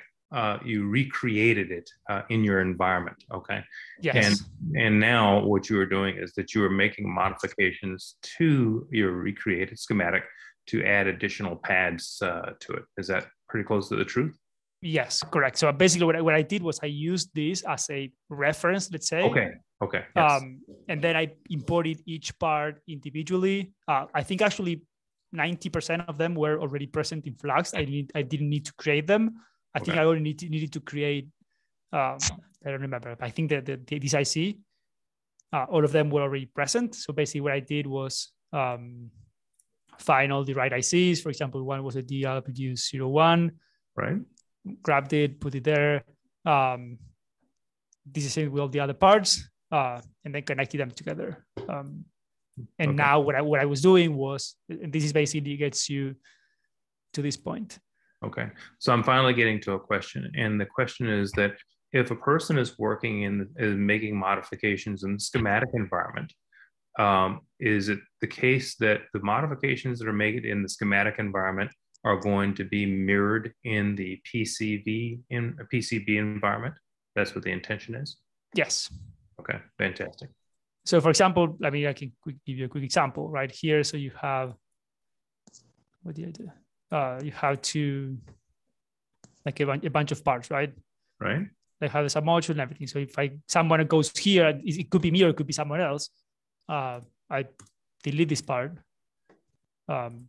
You recreated it in your environment. Okay. Yes. And now what you are doing is that you are making modifications to your recreated schematic to add additional pads to it. Is that pretty close to the truth? Yes, correct. So basically what I did was I used this as a reference, let's say. Okay. Yes. And then I imported each part individually. I think actually 90% of them were already present in Flux. I didn't need to create them. I think I only needed to create, I don't remember, I think that this IC, all of them were already present. So basically what I did was find all the right ICs. For example, one was a DLW01. Right. Grabbed it, put it there. This is it with all the other parts, and then connected them together. And now what I was doing was, and this is basically gets you to this point. Okay. So I'm finally getting to a question. And the question is that if a person is working in making modifications in the schematic environment, is it the case that the modifications that are made in the schematic environment are going to be mirrored in the PCB environment? That's what the intention is? Yes. Okay, fantastic. So for example, I mean, I can give you a quick example right here. So you have, what did I do? You have like a bunch of parts, right? Right. They have a submodule and everything. So if someone goes here, it could be me or it could be someone else. I delete this part. When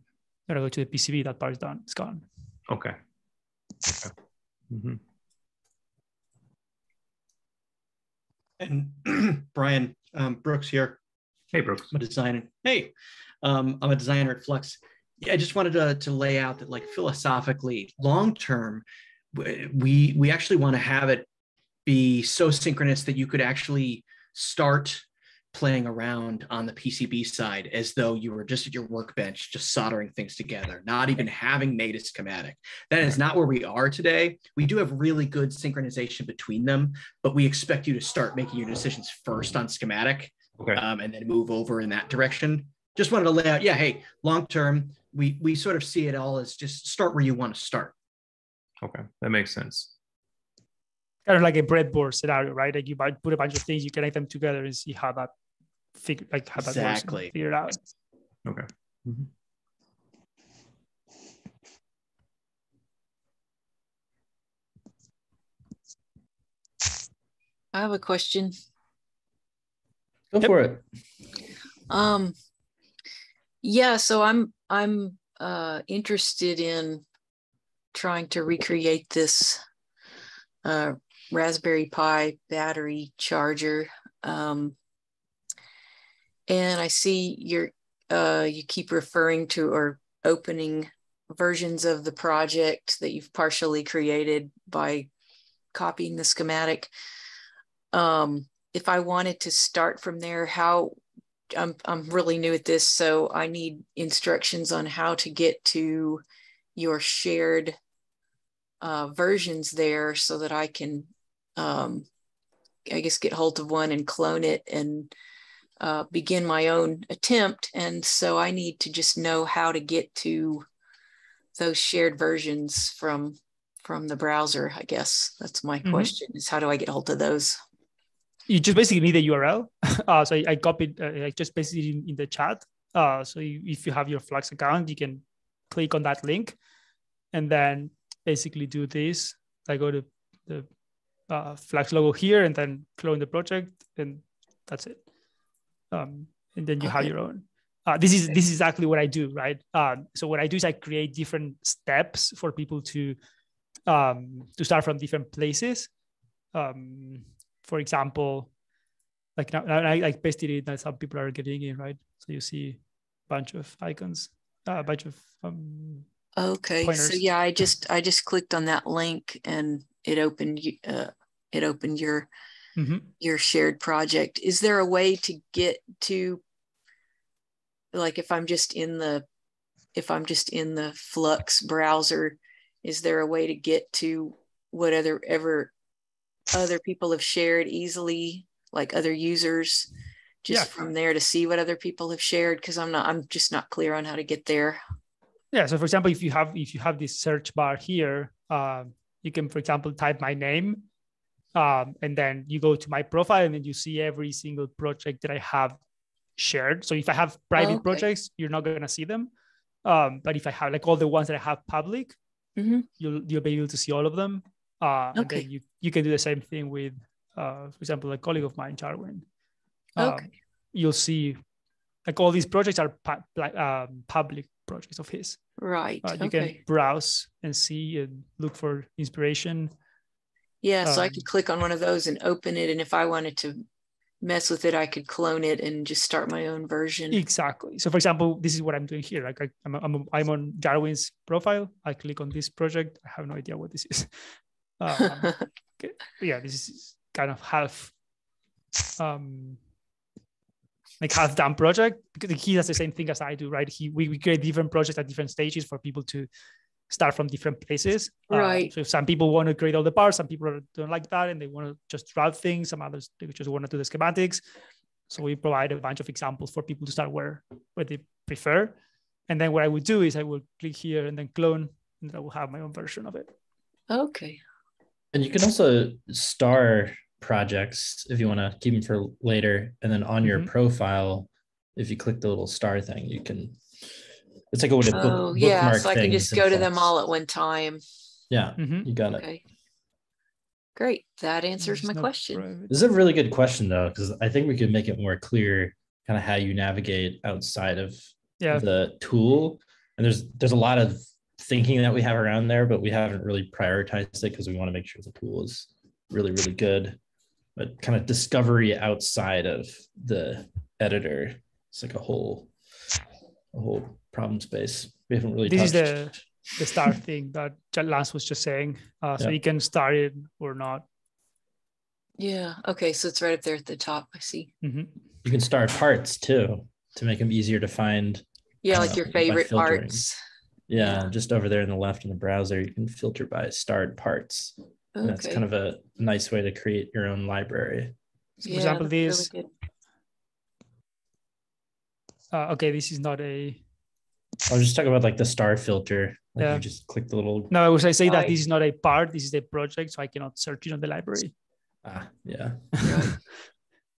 I go to the PCB, that part is done. It's gone. Okay. Mm-hmm. And Brian, Brooks here. Hey, Brooks. I'm a designer. Hey, I'm a designer at Flux. Yeah, I just wanted to lay out that, like, philosophically, long term, we actually want to have it be so synchronous that you could actually start playing around on the PCB side as though you were just at your workbench, just soldering things together, not even having made a schematic. That is not where we are today. We do have really good synchronization between them, but we expect you to start making your decisions first on schematic, and then move over in that direction. Just wanted to lay out, hey, long-term, we sort of see it all as just start where you want to start. Okay, that makes sense. Kind of like a breadboard scenario, right? Like you might put a bunch of things, you connect them together and see how that works, figure it out. Okay. Mm-hmm. I have a question. Go for it. Yeah, so I'm interested in trying to recreate this Raspberry Pi battery charger. And I see you keep referring to or opening versions of the project that you've partially created by copying the schematic. If I wanted to start from there, I'm really new at this, so I need instructions on how to get to your shared versions there so that I can, I guess, get hold of one and clone it and begin my own attempt. And so I need to just know how to get to those shared versions from the browser, I guess. That's my question, is how do I get hold of those? You just basically need a URL. So I copied, I just basically in the chat. So if you have your Flux account, you can click on that link and then basically do this. I go to the Flux logo here and then clone the project, and that's it. And then you have your own. This is exactly what I do, right? So what I do is I create different steps for people to start from different places. For example, like now I pasted it that some people are getting in, right? So you see a bunch of icons, a bunch of okay. pointers. So yeah, I just clicked on that link and it opened your shared project. Is there a way to get to, like, if I'm just in the Flux browser, is there a way to get to whatever other people have shared easily, like other users, just from there to see what other people have shared? Because I'm just not clear on how to get there. Yeah. So for example, if you have this search bar here, you can, for example, type my name, and then you go to my profile, and then you see every single project that I have shared. So if I have private projects, you're not going to see them. But if I have like all the ones that I have public, you'll be able to see all of them. And then you can do the same thing with, for example, a colleague of mine, Jarwin. You'll see like all these projects are public projects of his. Right. You can browse and see and look for inspiration. Yeah, so I could click on one of those and open it, and if I wanted to mess with it, I could clone it and just start my own version. Exactly. So, for example, this is what I'm doing here. Like I'm on Jarwin's profile. I click on this project. I have no idea what this is. Okay. Yeah, this is kind of half done project, because he does the same thing as I do, right? We create different projects at different stages for people to start from different places. Right. So if some people want to create all the parts, some people don't like that and they want to just route things. Some others, they just want to do the schematics. So we provide a bunch of examples for people to start where they prefer. And then what I would do is I will click here and then clone, and I will have my own version of it. Okay. And you can also star projects if you want to keep them for later. And then on your profile, if you click the little star thing, you can, it's like a way to bookmark so I can just go to them all at one time. Yeah, you got it. Okay. Great. That answers my question. This is a really good question, though, because I think we could make it more clear kind of how you navigate outside of the tool. And there's a lot of thinking that we have around there, but we haven't really prioritized it because we want to make sure the tool is really, really good. But kind of discovery outside of the editor, it's like a whole problem space. We haven't really This is the start thing that Lance was just saying. So you can start it or not. Yeah. Okay. So it's right up there at the top. I see. You can start parts too to make them easier to find. Yeah, like your favorite parts. Yeah, just over there in the left in the browser, you can filter by starred parts. And that's kind of a nice way to create your own library. So for example, this. Really okay, this is not a. I was just talking about like the star filter. Like you just click the little. No, I was say that this is not a part. This is a project, so I cannot search it on the library. Yeah.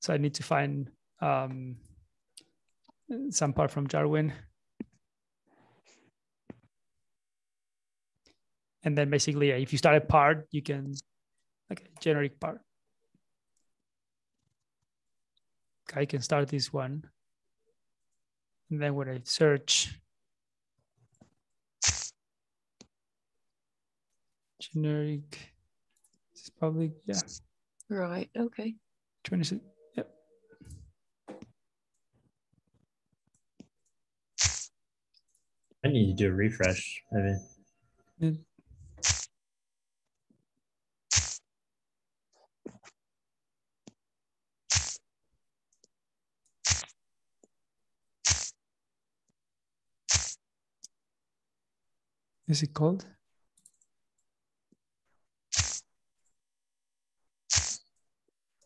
So I need to find some part from Jarwin. And then basically, if you start a part, you can, like a generic part. I can start this one. And then when I search, generic, this is public, yeah. Right, okay. 26, yep. I need to do a refresh, maybe. Is it called?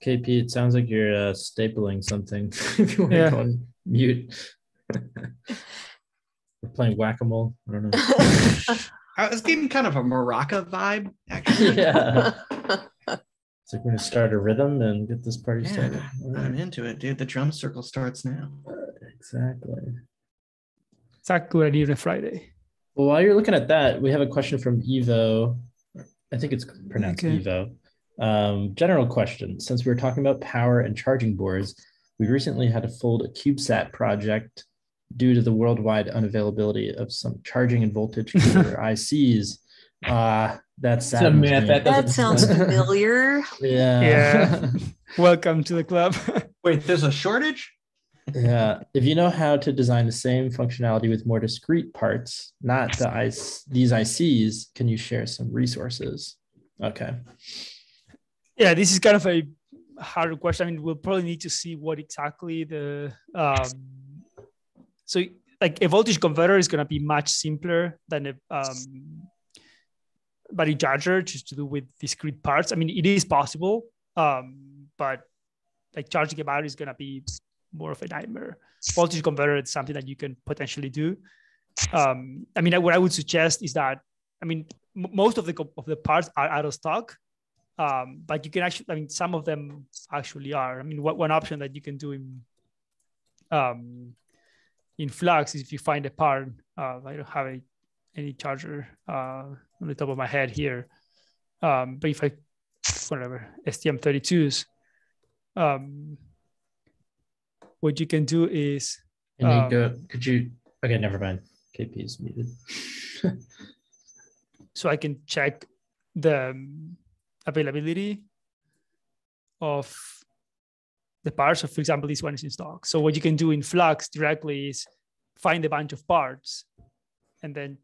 KP, it sounds like you're stapling something. If you want to go on mute. We're playing whack-a-mole. I don't know. I was getting kind of a maraca vibe, actually. Yeah. It's like we're going to start a rhythm and get this party started. I'm into it, dude. The drum circle starts now. Exactly. Exactly what I need on a Friday. Well, while you're looking at that, we have a question from Evo. I think it's pronounced Evo. General question. Since we were talking about power and charging boards, we recently had to fold a CubeSat project due to the worldwide unavailability of some charging and voltage converter ICs. That's sad. That sounds familiar. Yeah. Welcome to the club. Wait, there's a shortage? Yeah. If you know how to design the same functionality with more discrete parts, not these ICs, can you share some resources? Okay. Yeah, this is kind of a harder question. I mean, we'll probably need to see what exactly the so like a voltage converter is going to be much simpler than a battery charger, just to do with discrete parts. I mean, it is possible, but like charging a battery is going to be more of a nightmare. Voltage converter is something that you can potentially do. I mean, what I would suggest is that, I mean, most of the parts are out of stock, but you can actually, I mean, some of them actually are. I mean, one option that you can do in Flux is if you find a part, I don't have any charger on the top of my head here, but if I, whatever, STM32s, what you can do is could you, okay, never mind. KP is muted. So I can check the availability of the parts. So for example, this one is in stock. So what you can do in Flux directly is find a bunch of parts and then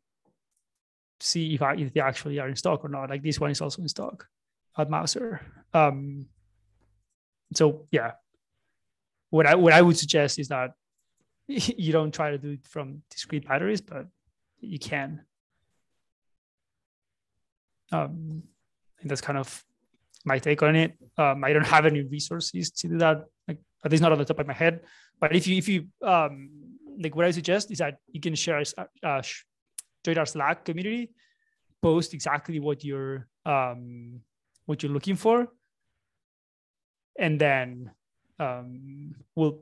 see if they actually are in stock or not. Like this one is also in stock at Mouser. So yeah, what I would suggest is that you don't try to do it from discrete batteries, but you can. And that's kind of my take on it. I don't have any resources to do that, like at least not on the top of my head. But if you like, what I suggest is that you can share join our Slack community, post exactly what you're looking for, and then we'll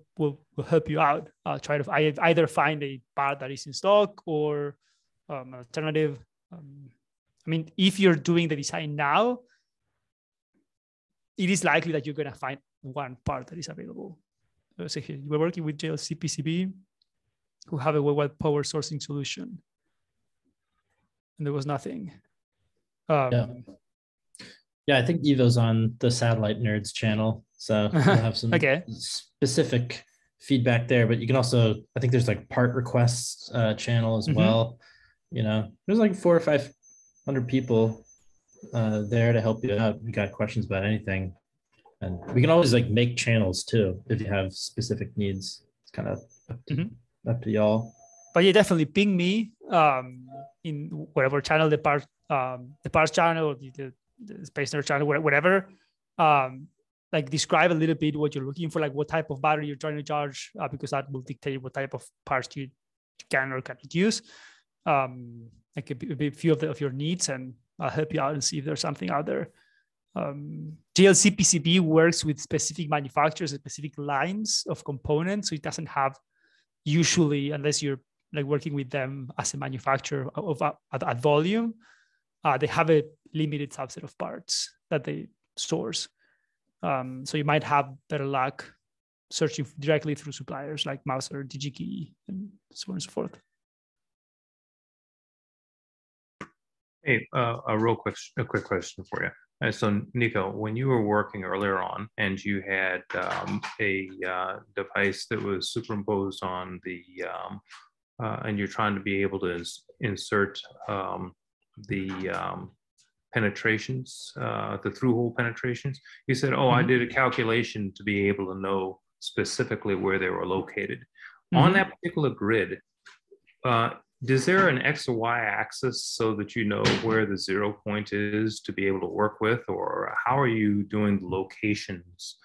help you out. Try to either find a part that is in stock or an alternative. I mean, if you're doing the design now, it is likely that you're going to find one part that is available. So here, we're working with JLC PCB, who have a worldwide power sourcing solution, and there was nothing. Yeah, I think Evo's on the Satellite Nerds channel, so we'll have some okay. specific feedback there. But you can also, I think there's like part requests channel as well. You know, there's like 400 or 500 people there to help you out. If you got questions about anything, and we can always like make channels too if you have specific needs. It's kind of up to y'all. But yeah, definitely ping me in whatever channel, the parts channel, or the Space Nerd channel, whatever. Like describe a little bit what you're looking for, like what type of battery you're trying to charge, because that will dictate what type of parts you can or cannot use. Like a few of your needs, and I'll help you out and see if there's something out there. JLC PCB works with specific manufacturers, specific lines of components, so it doesn't have usually, unless you're like working with them as a manufacturer at volume, they have a limited subset of parts that they source. So you might have better luck searching directly through suppliers like Mouser, DigiKey, and so on and so forth. Hey, a quick question for you. So Nico, when you were working earlier on and you had a device that was superimposed on the, and you're trying to be able to insert the penetrations, the through-hole penetrations, you said, oh, I did a calculation to be able to know specifically where they were located. On that particular grid, is there an X or Y axis so that you know where the 0 point is to be able to work with, or how are you doing the locations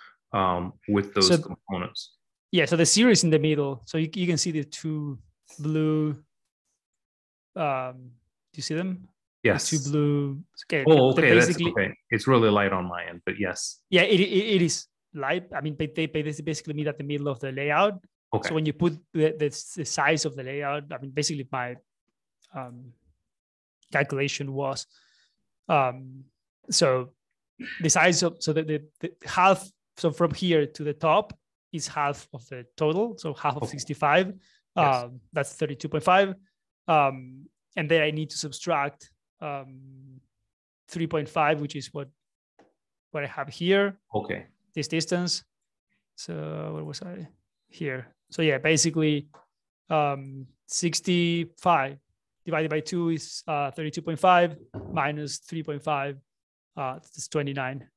with those components? Yeah, so the 0 is in the middle. So you can see the two blue, do you see them? Yes. The two blue. Okay. Oh, okay. That's okay. It's really light on my end, but yes. Yeah, it is light. I mean, they basically meet at the middle of the layout. Okay. So when you put the size of the layout, I mean, basically my calculation was, so the size of, so the half, so from here to the top is half of the total. So half of 65, yes. That's 32.5. And then I need to subtract 3.5, which is what I have here. Okay. This distance. So what was I here? So yeah, basically 65 divided by 2 is 32.5 minus 3.5, it's 29.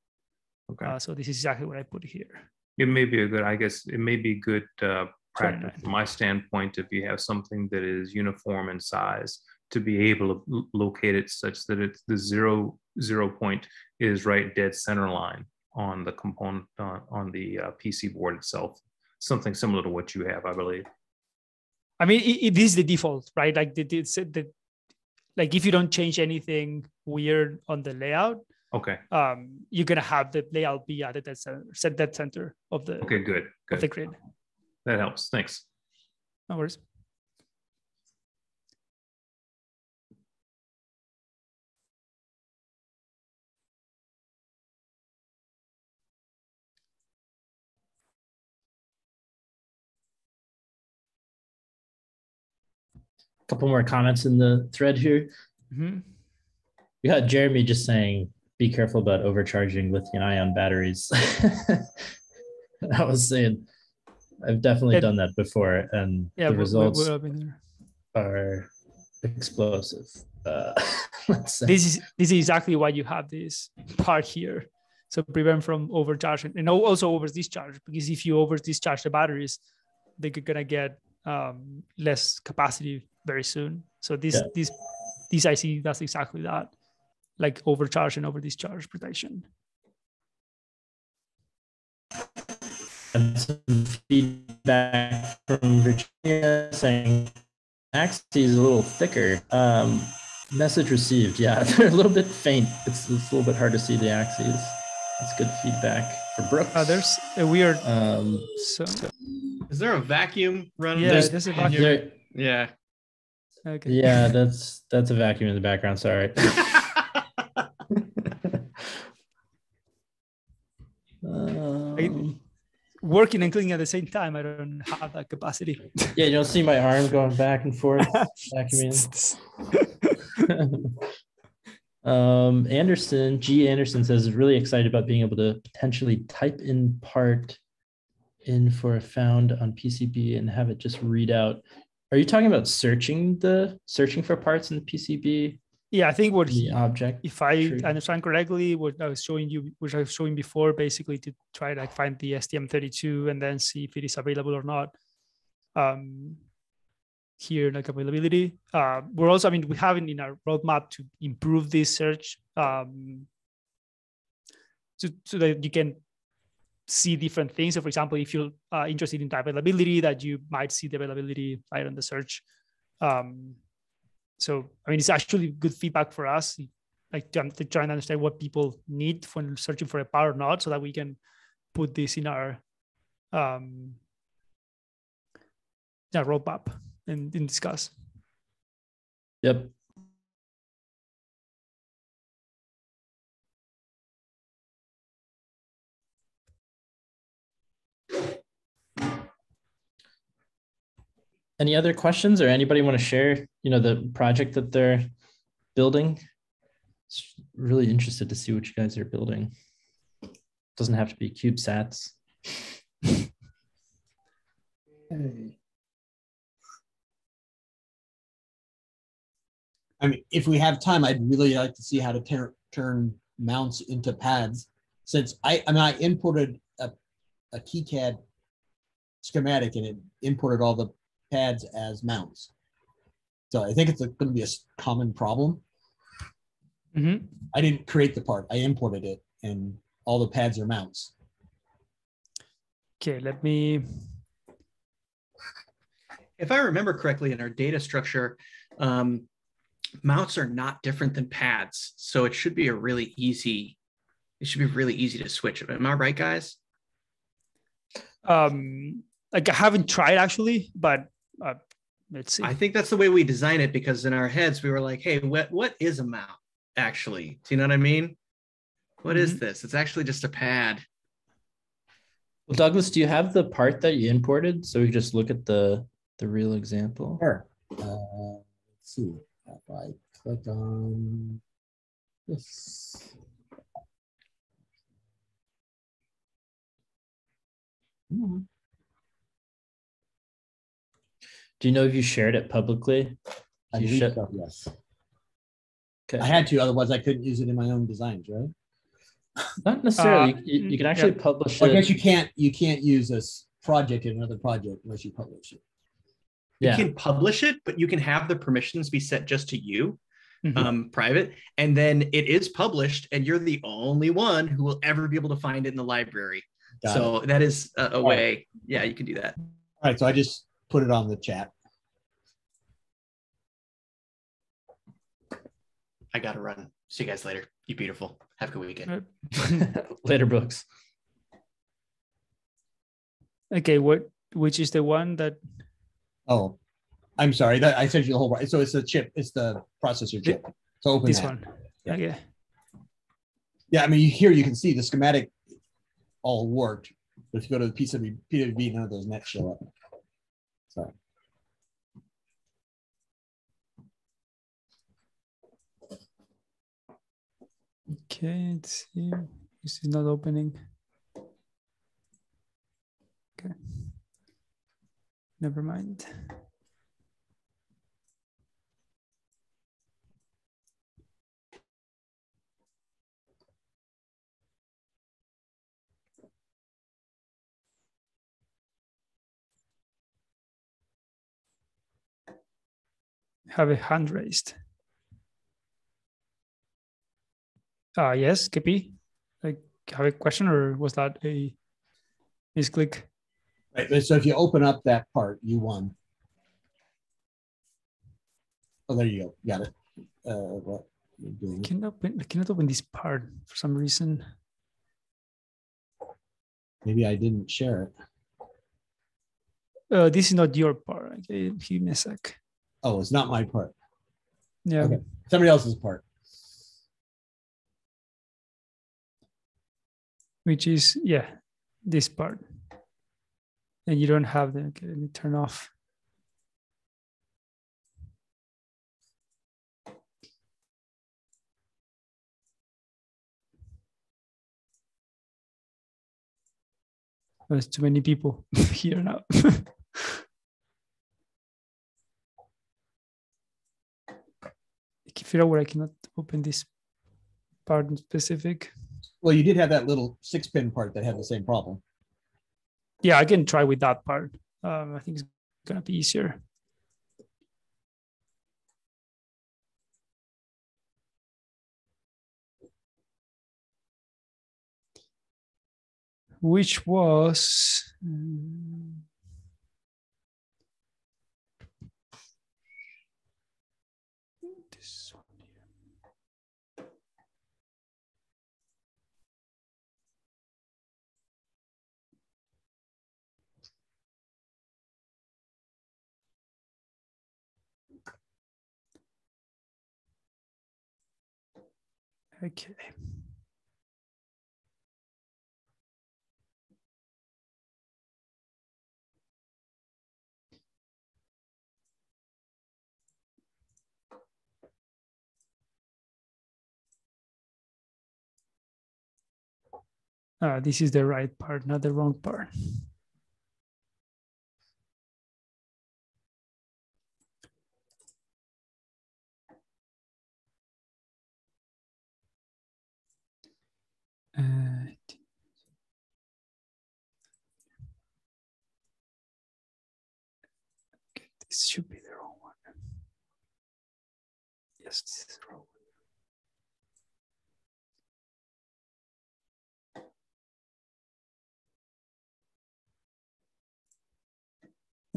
Okay. So this is exactly what I put here. It may be it may be good practice from my standpoint if you have something that is uniform in size to be able to locate it such that it's the 0 point is right dead center line on the component on the PC board itself. Something similar to what you have, I believe. I mean, it is the default, right? Like like if you don't change anything weird on the layout, okay, you're gonna have the layout be at the dead center of the good of the grid. That helps. Thanks. No worries. couple more comments in the thread here. Mm-hmm. We got Jeremy just saying, be careful about overcharging lithium-ion batteries. I was saying, I've definitely done that before, and the results are explosive. Let's say. This is exactly why you have this part here. So prevent from overcharging and also over discharge, because if you over discharge the batteries, they're gonna get less capacity very soon. So this IC does exactly that, like overcharge and over discharge protection. And some feedback from Virginia saying axes is a little thicker. Message received. Yeah, they're a little bit faint. It's a little bit hard to see the axes. That's good feedback for Brooks. There's a weird. Is there a vacuum running? Yeah, there's a vacuum. Yeah. Okay. Yeah, that's a vacuum in the background. Sorry. Working and cleaning at the same time, I don't have that capacity. Yeah, you don't see my arm going back and forth vacuuming. Anderson says, really excited about being able to potentially type in part in for a found on PCB and have it just read out. Are you talking about searching for parts in the PCB? Yeah, I think what the object. If I understand correctly, what I was showing you, which I was showing before, basically to try to find the STM32 and then see if it is available or not. Here, like availability. We're also, we have it in our roadmap to improve this search, so that you can see different things. So, for example, if you're interested in the availability, that you might see the availability right on the search. So, it's actually good feedback for us, like to try and understand what people need when searching for a part or not, so that we can put this in our roadmap and discuss. Yep. Any other questions, or anybody want to share, the project that they're building? It's really interested to see what you guys are building. Doesn't have to be CubeSats. If we have time, I'd really like to see how to turn mounts into pads. Since I imported a KiCad schematic and it imported all the pads as mounts. So I think it's going to be a common problem. Mm-hmm. I didn't create the part. I imported it and all the pads are mounts. Okay, let me... If I remember correctly, in our data structure, mounts are not different than pads. So it should be really easy to switch. Am I right, guys? I haven't tried actually, but let's see. I think that's the way we design it, because in our heads, we were like, hey, what is a mount actually? Do you know what I mean? What is this? It's actually just a pad. Well, Douglas, do you have the part that you imported? So we just look at the real example. Sure. Let's see. If I click on this. Do you know if you shared it publicly? Yes. Okay. I had to, otherwise I couldn't use it in my own designs, right? Not necessarily. You can actually publish it. I guess you can't use this project in another project unless you publish it. You can publish it, but you can have the permissions be set just to you, private, and then it is published, and you're the only one who will ever be able to find it in the library. So that is a way. Yeah, you can do that. All right, so I just put it on the chat. I gotta run. See you guys later. You beautiful. Have a good weekend. Later, Brooks. Okay, which is the one that? Oh, I'm sorry. I sent you the whole. So it's the chip. It's the processor chip. So open this that. one. Yeah. Yeah, here you can see the schematic all worked. But if you go to the PWB, none of those nets show up. Sorry. Okay, let's see. This is not opening. Okay. Never mind. Have a hand raised. Yes, KP. Like, have a question, or was that a misclick? Right. So if you open up that part, you won. Oh, there you go. Got it. What you're doing? I cannot open this part for some reason. Maybe I didn't share it. This is not your part. Okay, give me a sec. Oh, it's not my part. Yeah. Okay. Somebody else's part. Which is, yeah, this part. And you don't have the, okay, let me turn off. There's too many people here now. I can figure out where I cannot open this part in specific. Well, you did have that little 6-pin part that had the same problem. Yeah, I can try with that part. I think it's gonna be easier. Which was this one here. Okay. This is the right part, not the wrong part. Okay, this should be the wrong one. Yes, this is the wrong one.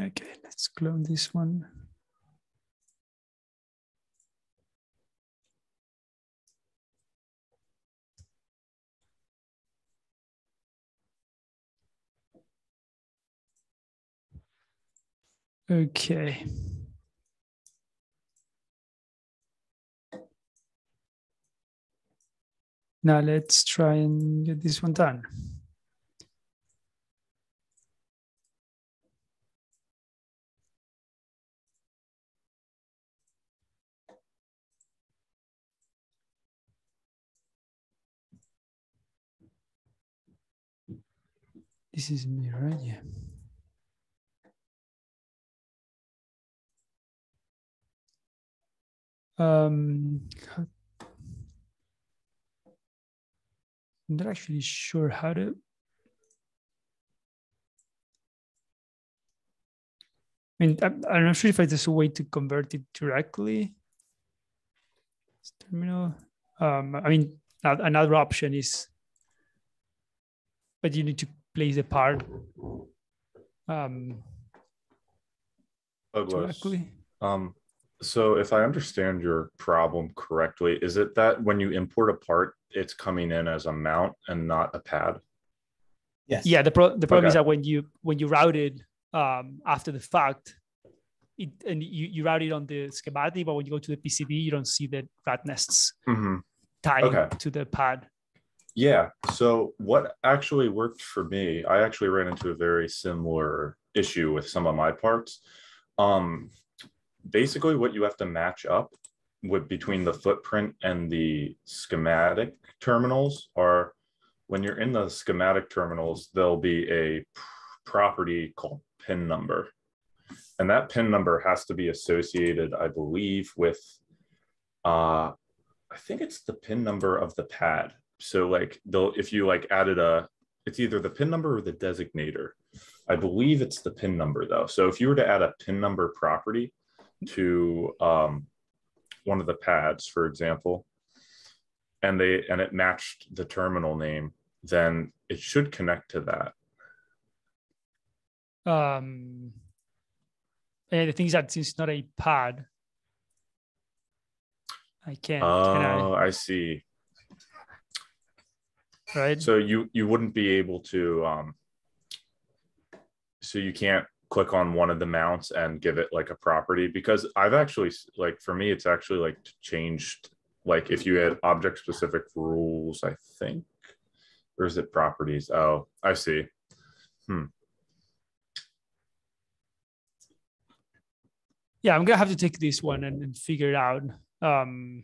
Okay, let's clone this one. Okay. Now let's try and get this one done. This is me, right? Yeah. I'm not actually sure how to. I mean, I'm not sure if there's a way to convert it directly. Terminal. I mean, another option is, but you need to place the part directly. So if I understand your problem correctly, is it that when you import a part, it's coming in as a mount and not a pad? Yes. Yeah, the problem is that when you route it after the fact, you route it on the schematic, but when you go to the PCB, you don't see the rat nests tied to the pad. Yeah. So what actually worked for me, I actually ran into a very similar issue with some of my parts. Basically what you have to match up with between the footprint and the schematic terminals are when you're in the schematic terminals, there'll be a property called pin number. And that pin number has to be associated, I believe, with, I think it's the pin number of the pad. So like if you like added it's either the pin number or the designator. I believe it's the pin number though. So if you were to add a pin number property to one of the pads, for example, and it matched the terminal name, then it should connect to that. And the thing is that since it's not a pad, I can't. Oh, I see. Right. So you wouldn't be able to, so you can't click on one of the mounts and give it like a property, because I've actually, like for me, it's actually like changed, like if you had object specific rules, I think, or is it properties? Oh, I see. Yeah, I'm gonna have to take this one and figure it out. I'm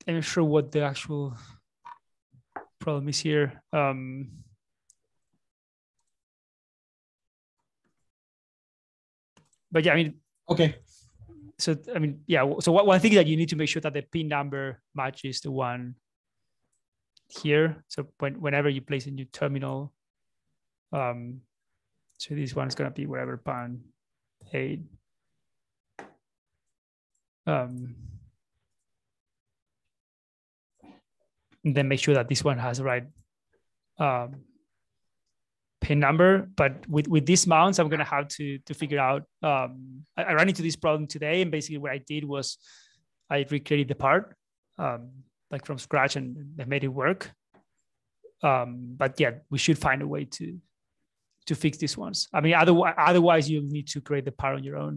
not sure what the actual problem is here. But yeah, I mean, okay. So I mean, yeah. So one thing is that you need to make sure that the pin number matches the one here. So whenever you place a new terminal, so this one is gonna be whatever pan 8. And then make sure that this one has the right pin number. But with these mounts, I'm gonna have to figure out. I ran into this problem today, and basically what I did was I recreated the part like from scratch, and I made it work. But yeah, we should find a way to fix these ones. I mean, otherwise you'll need to create the part on your own.